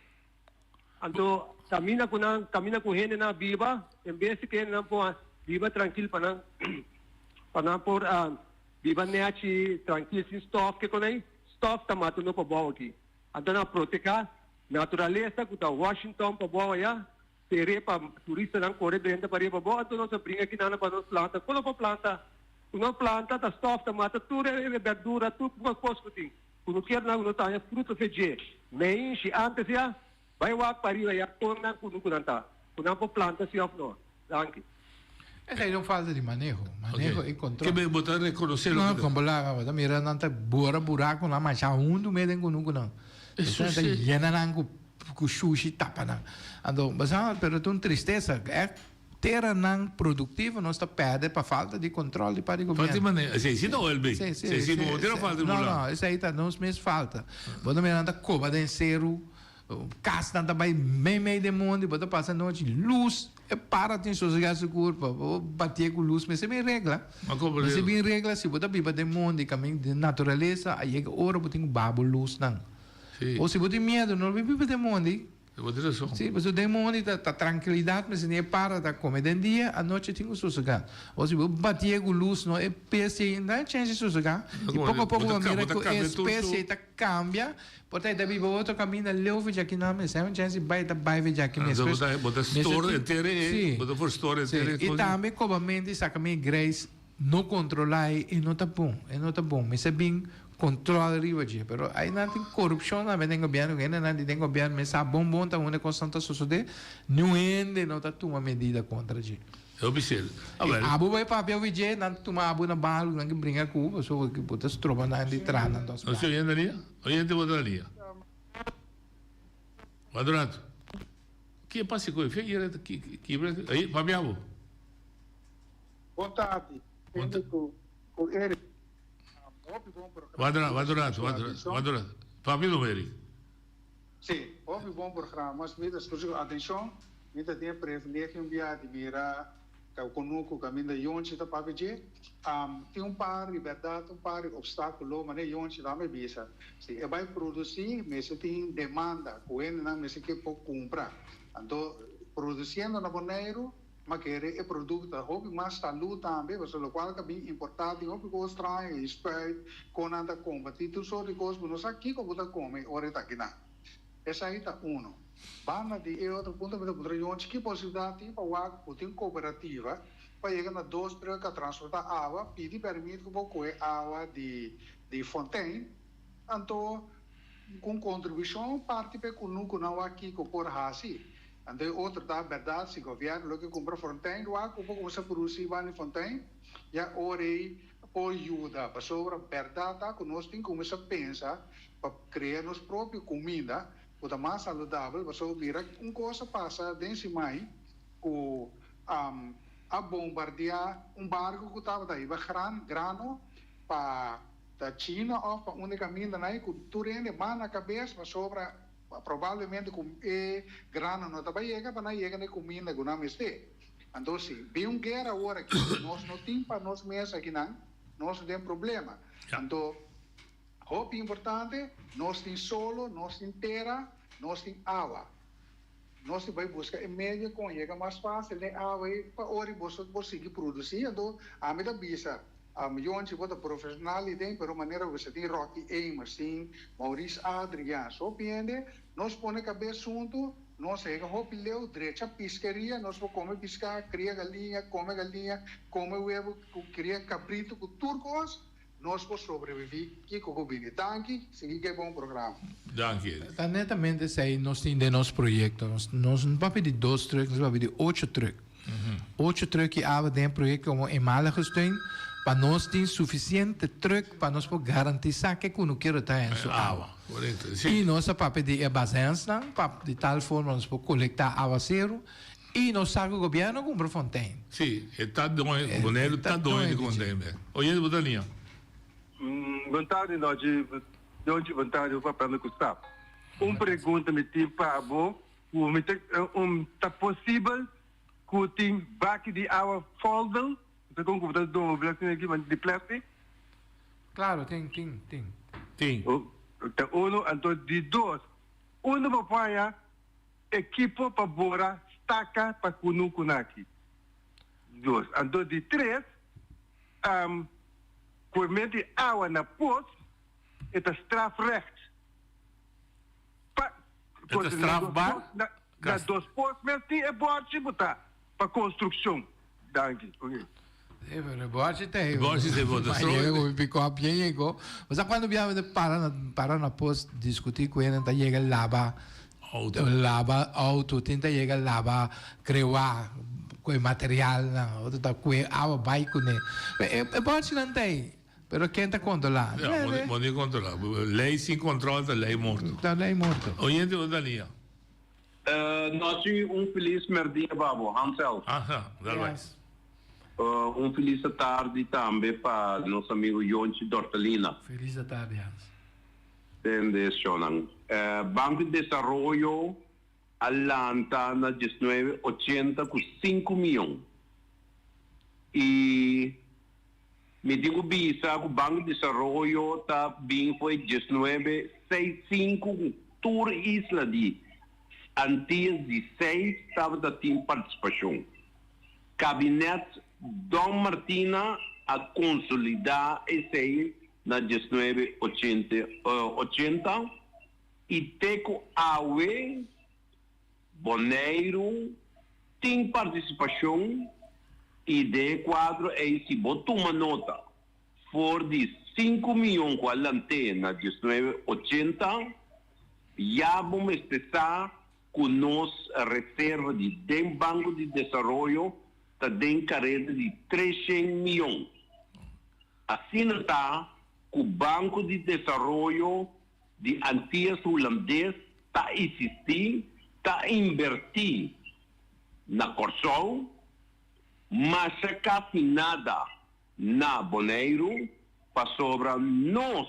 então camina com rende na viva em vez de que não pô viva tranquilo para por viva neachi tranquilo sem stop que com aí stop tá matando para boa aqui então na proteger natureza que tá Washington para boa já tere para turista não correr dentro para ir para boa então nós brinca aqui na para nós planta quando para planta uma planta tá stop tá mata tudo é verdura tudo uma coisa que tem quando quer não tá é fruto verde nem se antes já vai lá para ir já quando tá quando para planta se off não danke essa não falta de manejo e controle que bem botar reconhecer não como lá mira não tá buraco lá mas já do meio com não isso é llena com sushi tapa não então mas pero tão tristeza é terra não produtiva nós está perde para falta de controle para o governo. Mas se não é bem. Se não tem falta de não, isso aí tá não mesmo falta. Bota mirando cova de cero, casa também meio de mundo, bota passa noite luz é para tem sossegar seguro para bater com luz, mas é bem regra. Mas é bem regra se bota biba de mundo, caminho de natureza, aí é hora botar um babo luz não. Ou se botar medo, não biba de mundo. Sim, mas o demônio está tranquilidade, mas nem para da comer de dia, à noite tem que sossegar. Ou se bater com luz, não é PC, não é chance de sossegar. E pouco a pouco, mira que a espécie está cambia, portanto, daí vai outro caminho, leva já que não, mas é uma chance de vai já que mesmo. Bota store inteiro, bota for store inteiro. E também, como a mente, saca meio grace, não controlar e não tá bom, mas é bem controle arriba de, pero aí não tem corrupção na tem governo, não tem governo, mas a bom tá uma constante suceder, não ende não tá tomando medida contra de. Eu observo. Abu vai papel vídeo, não tomar abu na bala, não que brinca com, só que botar se troca na de trana, então. Você olhando ali? Olhando botar ali. Quadrado. Que passa com ele? Que aí, Fabiano. Boa tarde. Com ele. Quadrado. Fabio Meri. Sim, houve bom programa, mas me dá atenção, me dá privilégio de mira conosco caminho da Yonchi da Papije, tem par liberdade, par obstáculo, mas Yonchi da me bisa. Se vai produzir, mas tem demanda, coende não, mas que pode comprar. Então, produzindo na Bonaire, mas querer é produto da hobby, mas saúde também, mas o qual é bem importante, hobby gostar, espera, com nada combatir, tudo só de coisas, não sabe que como tá come, ora tá aqui não. Essa aí tá Bana de outro ponto de vista, que possibilidade para o agro tem cooperativa para chegar na 2 para transportar água, pedir permite que pouco é água de fontaine, então com contribuição parte para que nunca não aqui que por assim, então outra da verdade se governo lo que compra fontaine, o agro pouco começa a produzir van fontaine, já orei por ajuda para sobre verdade tá que nós tem que começar a pensar para criar nossa própria comida o mais saudável, você vira coisa passa dentro mais com a bombardear barco que estava daí, grano para da China ou para onde caminha daí, com tudo na cabeça, mas sobra provavelmente com grano não estava chegando, para não chegar nem comida que não este. Então, se bem guerra agora que nós não temos para nós mesmos aqui não, nós não temos problema. Então, o importante, nós temos solo, nós temos terra, nós temos água. Nós vamos buscar em média com chega mais fácil, né? Água para hora você conseguir produzir. Então, a minha bisa, a milhões de votos profissionais tem, pero maneira você tem Rocky Amos, tem Maurício Adriano, só pende, nós põe cabeça junto, nós chega hopi leu direita pescaria, nós vamos comer pescar, cria galinha, come huevo, cria cabrito, com turcos. Nós podemos sobreviver aqui com o Bini. Danke, seguir que é bom programa. Danke. Netamente, sei, nós temos de nosso projeto. Nós não vamos pedir 2 trucks, nós vamos pedir 8 trucks. 8 trucks que há dentro do projeto como em Malagostém, para nós ter suficiente truck para nós poder garantizar que quando quero estar em sua água. E nós vamos pedir a base de tal forma nós podemos coletar água zero. E nós sabemos que o governo compra fontaine. Sim, está doido, o Bonaire está doido com fontaine. Olha, Bodalinha. Vontade nós de onde vontade o papel que está. Pergunta me tipo para avô, tá possível que tem baque de água foldel, então como você do Brasil aqui de plástico? Claro, tem. Então então de 2, papai equipo para bora estaca para kunaki. 2, então de 3 por meio de água na poço, é strafrecht. É strafbar? Na 2 poços, mas tem bote botar para construção. Danke. Bote tem. Bote tem votação. Mas quando viemos parar na poço, discutir com ele, então chega lava auto, tenta chegar lava creuar com material, com água baico, né? É bote não tem. Pero quem está controlando? Não pode controlar. Lei sem controle, a lei morto. Está lei morto. Oyente, Dalia. Nós temos feliz merdia, Babo, Hansel. Dá mais. Feliz tarde também para nosso amigo Yonchi Dortalina. Feliz tarde, Hans. Entende, Shonan. Banco de Desarrollo Atlanta na 1980 com 5 milhões. E me digo bisa que o Banco de Desarrollo está bem foi 1965 tour isla de antes de 6 estava da team participação. Gabinete Dom Martina a consolidar esse na 1980 e Teco Aue Bonaire tem participação e de quadro é se botou uma nota for de 5 milhões com a lanterna de 1980 já vamos estar com nossa reserva de Banco de Desenvolvimento está em carreira de 300 milhões. Assim está que o Banco de Desenvolvimento de Antillas Holandês está existindo, está invertindo na Corsol, mas quase nada na Bonaire para sobrar nós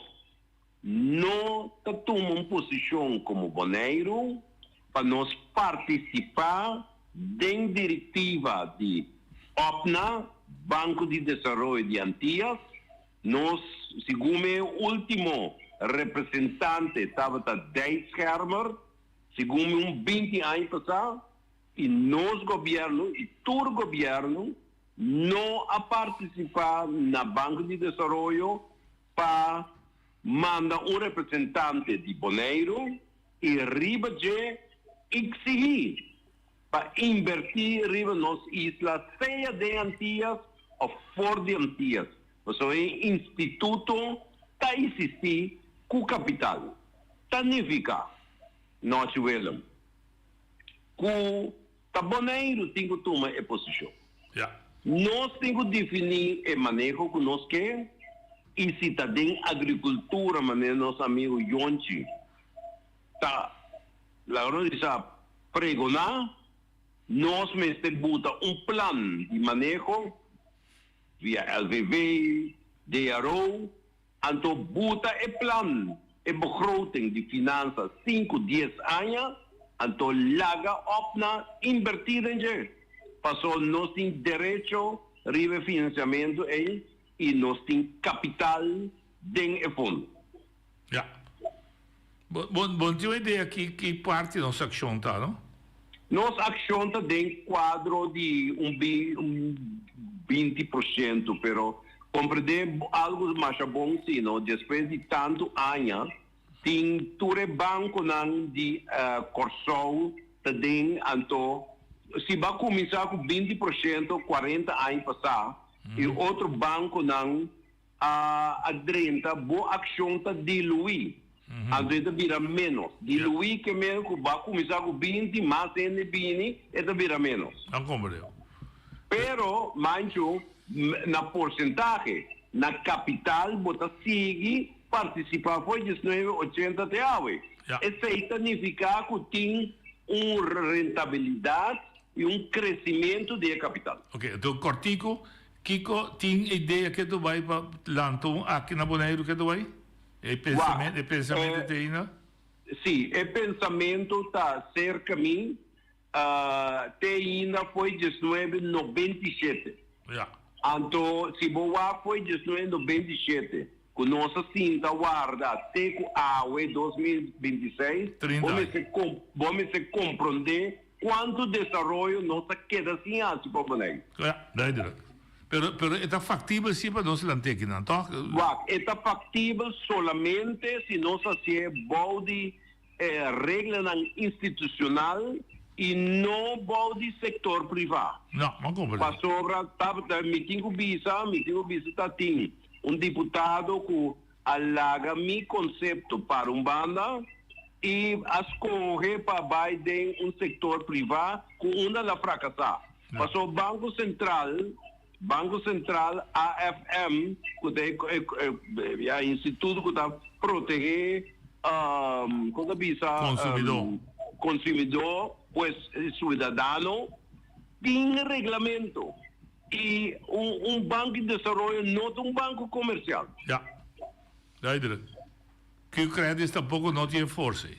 não tomamos posição como Bonaire para nós participar da diretiva de OPNA, Banco de Desarrollo de Antillas, nós, segundo o último representante, estava a 10 Schermer, segundo 20 anos passados, e nós governo, e todo governo, não a participar na Banco de Desarrollo para mandar representante de Bonaire e riba de exigir para invertir riba nas islas, seja de Antillas ou fora de Antillas. Então, o instituto está existindo com capital. Significa, nós vemos, que a Bonaire tem que tomar a posição. Nós temos que definir o manejo que nós queremos, e se está em agricultura, maneira nosso amigo Yonchi, está, lá nós pregonar, nós mesmo botar plano de manejo, via LVV, DRO, então bota plano, begroting de finanças 5, 10 anos, então laga opna invertir em jeito. Passou, nós temos direito a financiamento e nós temos capital dentro do fundo. Bom, tem uma ideia que parte da nossa ação está, não? Nossa ação está dentro do quadro de 20%, pero compreender algo mais bom, sim, não? Depois de tanto anos, tem todo o banco de Corsol, também, então, se vai começar com 20%, 40 anos passados, e outro banco não a 30, boa ação está diluir. A 30 vira menos. Diluir que mesmo vai começar com 20, mais ainda 20, então vira menos. Não compreendo. Pero, mancho, na porcentagem, na capital, bota sigue participar foi 19,80 até hoje. Isso significa que tem uma rentabilidade e crescimento de capital. Ok, então, Cortico, Kiko, tem ideia que tu vai para lançar aqui na Bonaire que tu vai? É pensamento de ainda? Sim, o pensamento está cerca de mim, até ainda foi 1997. Então, se boa foi 1997, com nossa cinta guarda até com a 2026, vamos se compreender quanto desenvolvimento nossa queda assim assim para Bonaire. Pero está factível sim para nós lançar aqui, não? Está factível solamente se nós fazemos bode regra institucional e não bode setor privado. Não compreendo. Para sobra, me tenho visa está tem deputado que alaga meu conceito para banda e escolhe para Biden um privado com uma da fracassar. Passou Banco Central, AFM, que é o instituto que está proteger consumidor, pues cidadão, tem regulamento. E banco de desenvolvimento não é banco comercial. Que o crédito tampouco não tem força.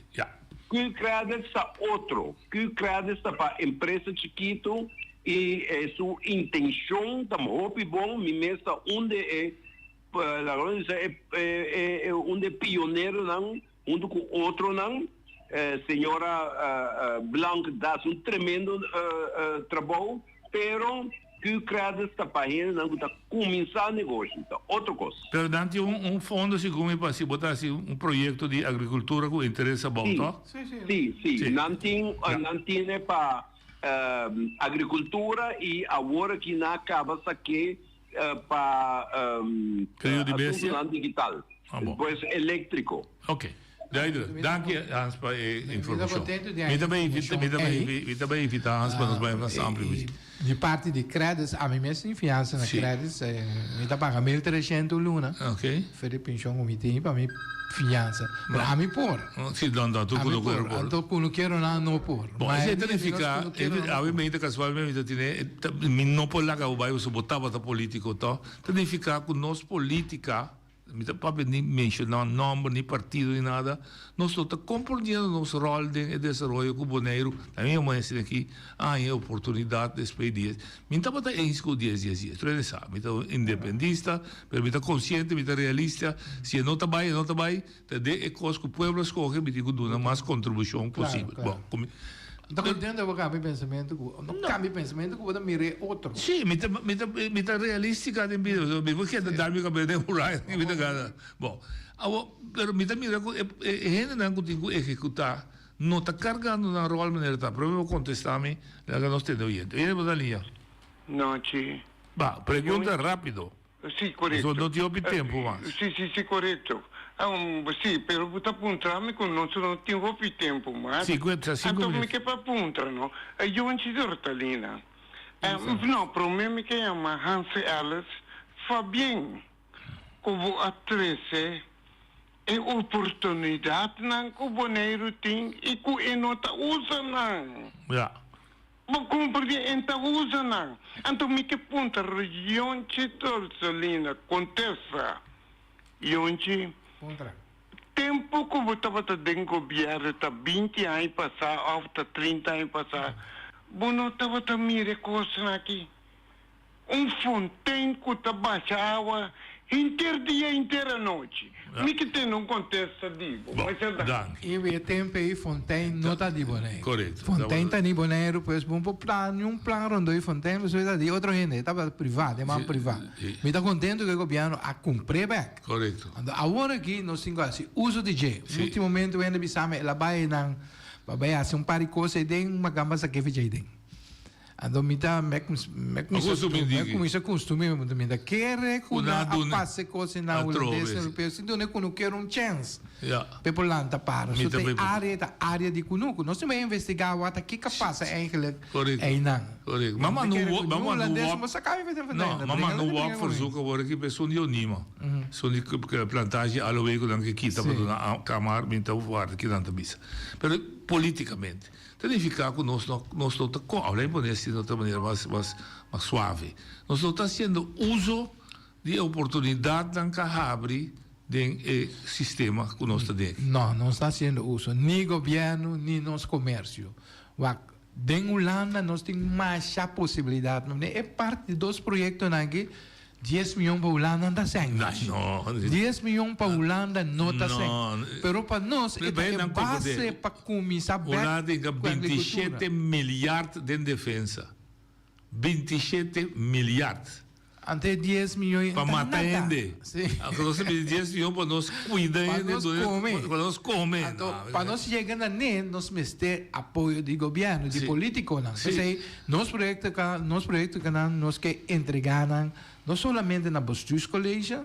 Que o crédito está outro. Que o crédito está para empresa chiquito e sua intenção também bom, me mesa onde onde pioneiro não, onde com outro não, senhora Blanc dá tremendo trabalho, pero que o crédito está para ele não está começar negócio, então outra coisa. Pero dante fundo segundo para se botar assim projeto de agricultura que interessa bom, tá? Sim. Não tem para agricultura e agora que não acaba aqui para assunto digital, depois elétrico. Ok. Dank je Hans para a informação. Me também invita Hans para nos vai avançar de parte de créditos, a mim mesmo fiança na créditos, me dá paga 1.300 luna. Ok. Fere pensão me tem para mim fiança. Mas a mim por. Sim, tu não quero não por. Bom, isso significa, obviamente, casualmente, não pode lá que o bairro se botava da política, tá? Significa que nós política Mita papi ni mencionar nombre, ni partido, ni nada. Nós estamos compreendendo nosso rol de desenvolvimento com o Boneiro. Também é uma assim aqui, é oportunidade de expedir. Mita bota com 10 dias. Tu sabe, mita independista, mas mita consciente, mita realista. Se não tá bem, de coisa que o povo escolhe, mita que dá mais contribuição possível. Claro. Bom, Então, entendo eu cambio pensamento, não cambio pensamento que eu vou mirar outro. Sim, mita realística de vida, porque da dar-me cabelo de rurai, mita gana. Bom, pero mita mira gente não contigo executar, não está carregando na rol maneira tá. Para eu contestar-me, lá que nós temos oyente. Ele vai ali. Não, sim. Bah, pergunta rápido. Sim, correto. Não te ouve tempo, mas. Sim, correto. Sim, pero vuoi appuntarmi con non sono tempo più tempo, ma... Sì, questo 5 minuti. minuti. Che per appuntano, io non ci sono talina. No, per me mi chiama Hans Ellis, fa bene, come attresse e opportunità nan ko Boneiro ting e ku enota usa nan. Ja. Ma comprendi enta usa nan. Anto mi che punta region ci torsolina contessa. Yonchi tempo que eu estava dentro do governo, está 20 anos passar, ou está 30 anos passar, eu não estava a mirar coisas aqui. Fontaine que está baixa água, inteiro dia, inteira noite. Me que tem um contexto, digo. Mas é da... E o tempo aí, Fontaine não está de Boneiro. Correto. Fontaine está de Boneiro, pois um plano onde Fontaine, mas está de outra gente, estava privado, é mais privado. Me está contente que o governo a cumprir bem. Correto. Agora aqui, nós temos assim, uso de G. No último momento, ainda bisame, ela vai fazer um par de coisas e tem uma gamba que vai fazer. Então, me começa a costume, me quer a passe coisa na holandesa europeu, se não quer chance. Pepolanta para. So tem área de Kunuku. Nós temos que investigar o que passa eigenlijk aí não. Correto. Mama não walk verzoeken worden que pessoa de onima. So die plantagem aloe que dan que quita para na camar, então guarda que dan tabisa. Pero politicamente significa que nós estamos além de isso de outra maneira mais suave. Nós estamos fazendo uso de oportunidade da abre do sistema que nós temos. Não está fazendo uso nem governo nem nosso comércio. Em Holanda nós temos mais possibilidade. É parte dos projetos aqui. 10 milhões para a Holanda não está não. 10 milhões para a Holanda não está mas para nós é base para começar a ver. Holanda tem 27 milhões de defesa. 27 milhões. Até 10 milhões para matar gente. Nós temos 10 milhões para nós cuidar para nós comer. Para nós chegar a nós ter apoio de governo, de político. Nos projetos que nós que entregar não somente na Bostus College,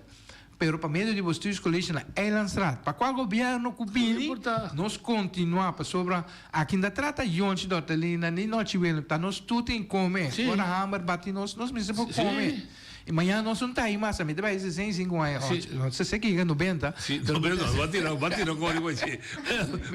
pero para meio de Bostus College na Eilandstraat. Para qual governo que vem, nós continuar para sobre aqui ainda trata Jonte Dortelina, nem nós tivemos, tá nós tudo em comer. Agora hammer bate nós mesmo por comer. E amanhã nós não está aí mais, me vai 65 anos. Você sei que é 90. Sim, 90, vai tirar agora você.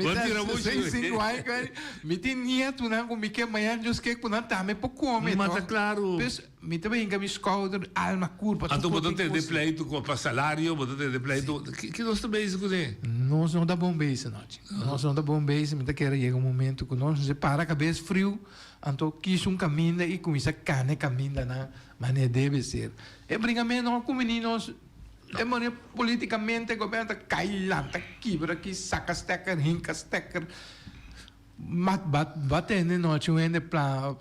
Vai tirar muito. 65 anos, me tem nieto, né, como que amanhã eu sei que não tá me por comer. Mas claro. Me também que me escolhe alma curva. Então botou ter de pleito com para salário, botou ter de pleito. Que nós também isso que nós não dá bom base, nós não dá bom base, me tá querendo chegar um momento que nós se para a cabeça frio. Então, quis caminho e começa a caminho na maneira deve ser. E brincamente, nós como meninos, politicamente, o governo cai lá, quebra aqui, saca stecker, rinca stecker, batendo nós, para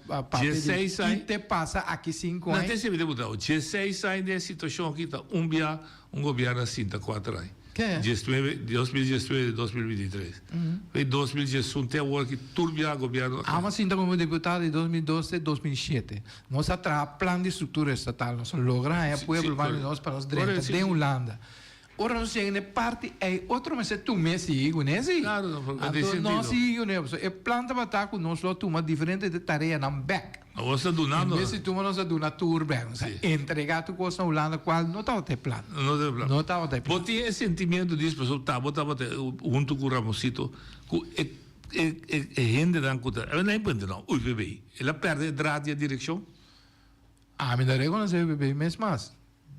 e te passa aqui 5 anos. Não tem sempre deputado, 16 anos de situação aqui, um governo assim, 4 anos. 2019 2023. Em 2018 até agora que turbia o governo. Mas ainda como deputado de 2012 2007. Nós atrás plano de estrutura estatal, nós logramos apoio nós para os direitos de Holanda. Ora nós chegamos na parte é outro mas tu me sigo, né? Claro, nós sigo, né? É planta batar com nós toma diferente de tarefa na back. Você donando. Nesse tu nós dona tour bem, entregar tu coisa na Holanda qual não estava ter plano. Não estava ter plano. Você tem esse sentimento disso, pessoal, botava junto com o Ramosito, é gente da conta. Não é importante não. O bebê, ela perde a direção. Me darei com o bebê mês mais.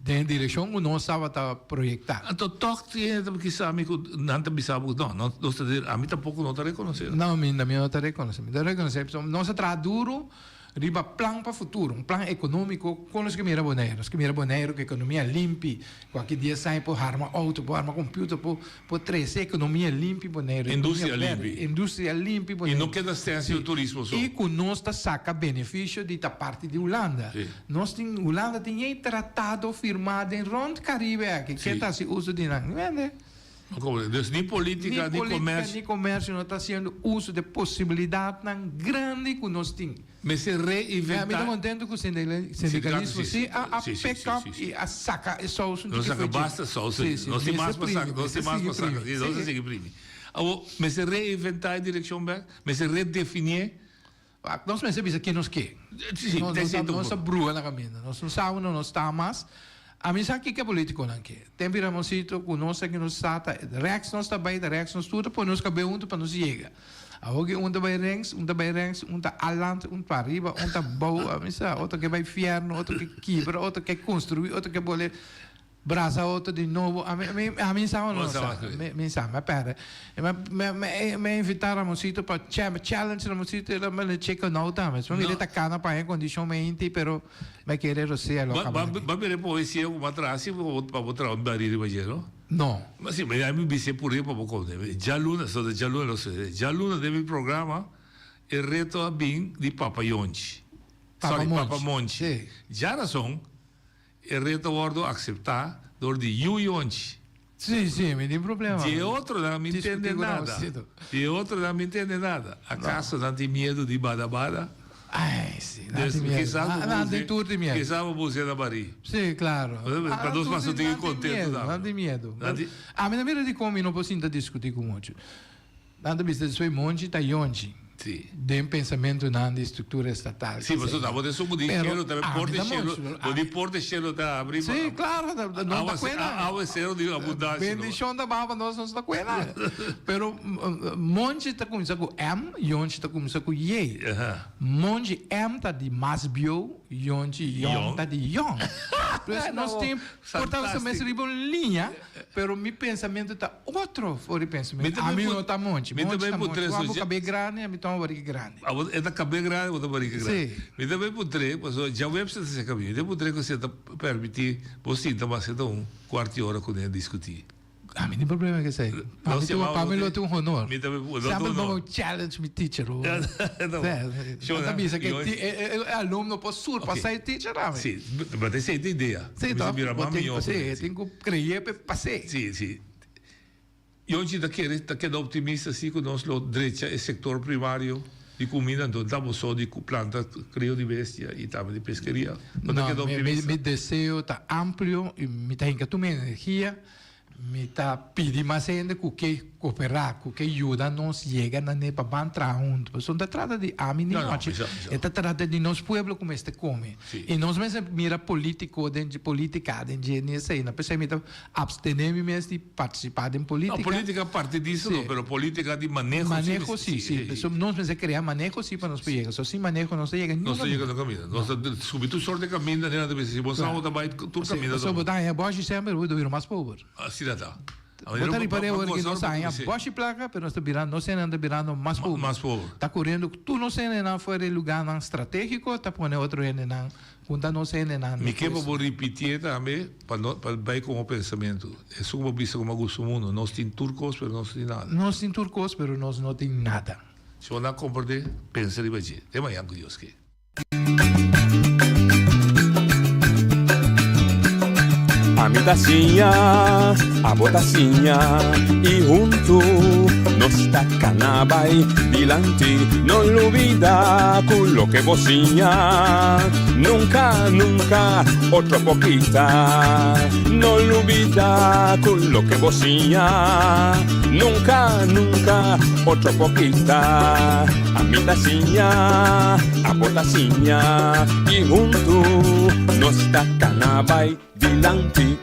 Den direção que nós estava a projetar. Então, toque que sabe que não está bisabo, não está a mim tampouco não está reconhecendo. Não, a mim não está reconhecendo. Não reconhecendo. Nós traduro riba plan para futuro, um plano econômico com os que mira boneiro, que economia limpa, qualquer dia sai por arma auto, por arma computer, por três economia limpa boneiro, indústria limpa boneiro. E não queda ser o turismo só. E com nós tá saca benefício de ta parte de Holanda. Nós tem Holanda tem tratado firmado em Rond Caribe que tá se uso de não vende. Nem política, nem comércio não está sendo uso de possibilidade grande que nós temos. Mas se reinventar... Me estou contente com o sindicalismo, sim, a pick-up e a saca e só não saca, basta só, nós temos mais para sacar, nós temos mais para sacar, nós temos que mas se reinventar a direção back, mas se redefinir... Nós pensamos aqui nos que? Nós brua na caminho, nós não sabemos, não estamos mais... A mim sabe que é político não quer. Tem viramosito com nós que nos está, reax nós está bem, reax nós tudo, para nós caber para nós chega. Agora um vai ranks, um tá alante, um para arriba, um tá boa, a mim sabe, outro que vai fierno, outro que quebra, outro que construir, outro que boler brasa outro de novo. A mim sabe não sabe, me sabe, mas pera. Me invitaram a mosito para challenge na mosito, ela me checa não tá, mas me ele tá cana para em condição mente, pero me querer você lo acaba. Vai ver poesia uma trace para botar um baril de não? Não. Mas sim, mas a mim disse por aí para pouco. Já luna, só já luna, já luna deve programa é reto a bem de Papa Yonchi. Papa Monchi. Já razão é reto ordo aceitar dor de Yonchi. Sim, não tem problema. De outro não me entende nada. De outro não me entende nada. Acaso não tem medo de badabada? Ai, sim, não tem medo. Não tem tudo de medo. Que sabe você da Bari? Sim, claro. Para nós passar tem contento. Não tem medo. A minha maneira de como não posso discutir com muito. Nada bisa de monte tá Yonchi. Sim. De pensamento na estrutura estatal. Sim, mas não pode ser de cheiro também porte cheiro da abrir. Sim, claro, não dá cuenta. Há cheiro de abundância. Bendição da baba nós não dá cuenta. Pero monte está começando com M, Yonchi está começando com Y. Monte M está de mais bio, Yonchi Yong está de Yong. Nós temos portanto essa linha, pero meu pensamento está outro fora de pensamento. A mim não está monte. Monte está monte. Vamos caber grande, a mim está uma barriga grande. É da cabeça grande ou da barriga grande? Sim. Me também poderia, já o website se caminho, eu poderia que você permitir, você também ser quarto de hora com ele discutir. A mim não tem problema que sei. Para mim não tem honor. Me também sempre vou challenge me teacher. Não que aluno pode surpassar o teacher. Sim, mas tem essa ideia. Sim, tem que criar para passar. Sim. E hoje está querendo optimista assim que nós direita é sector primário de comida, então estamos só de planta, crio de bestia e também de pesqueria. Não, meu desejo está amplo e me está encanando energia. Me está pedindo mais ainda que cooperar, que ajuda nós chegar na nepa para entrar junto. Porque não trata de a mim não. Trata de nós povo como este come. E nós mesmo mira política de nisso aí. Não precisa me abstener mesmo de participar em política. A política parte disso, não, mas política de manejo. Manejo sim. Nós mesmo criar manejo sim para nós chegar. Só sem manejo nós chega. Nós chega no caminho. Nós subir tu sorte caminho, né? Se você não vai tu caminho. Só botar é boa sempre eu vou mais pobre. Botar e parei que não sai a boa placa, mas nós anda virando mais pobre. Está correndo, tu não sei não fora de lugar não estratégico, está pondo outro não, quando não sei não. Me quero vou repetir também para bem com o pensamento. É só uma vista como gosto mundo. Nós temos turcos, mas nós temos nada. Nós temos turcos, mas nós não temos nada. Se eu não compreender, pensa de baixo. É amanhã com Deus que. A mitacinha, a botacinha e junto nos tacanabay dilante, no olvida con lo que vocinha, nunca, otro poquita, no olvida con lo que vocinha, nunca, otro poquita, a mitacinha, a botacinha y junto nos tacanabay dilante.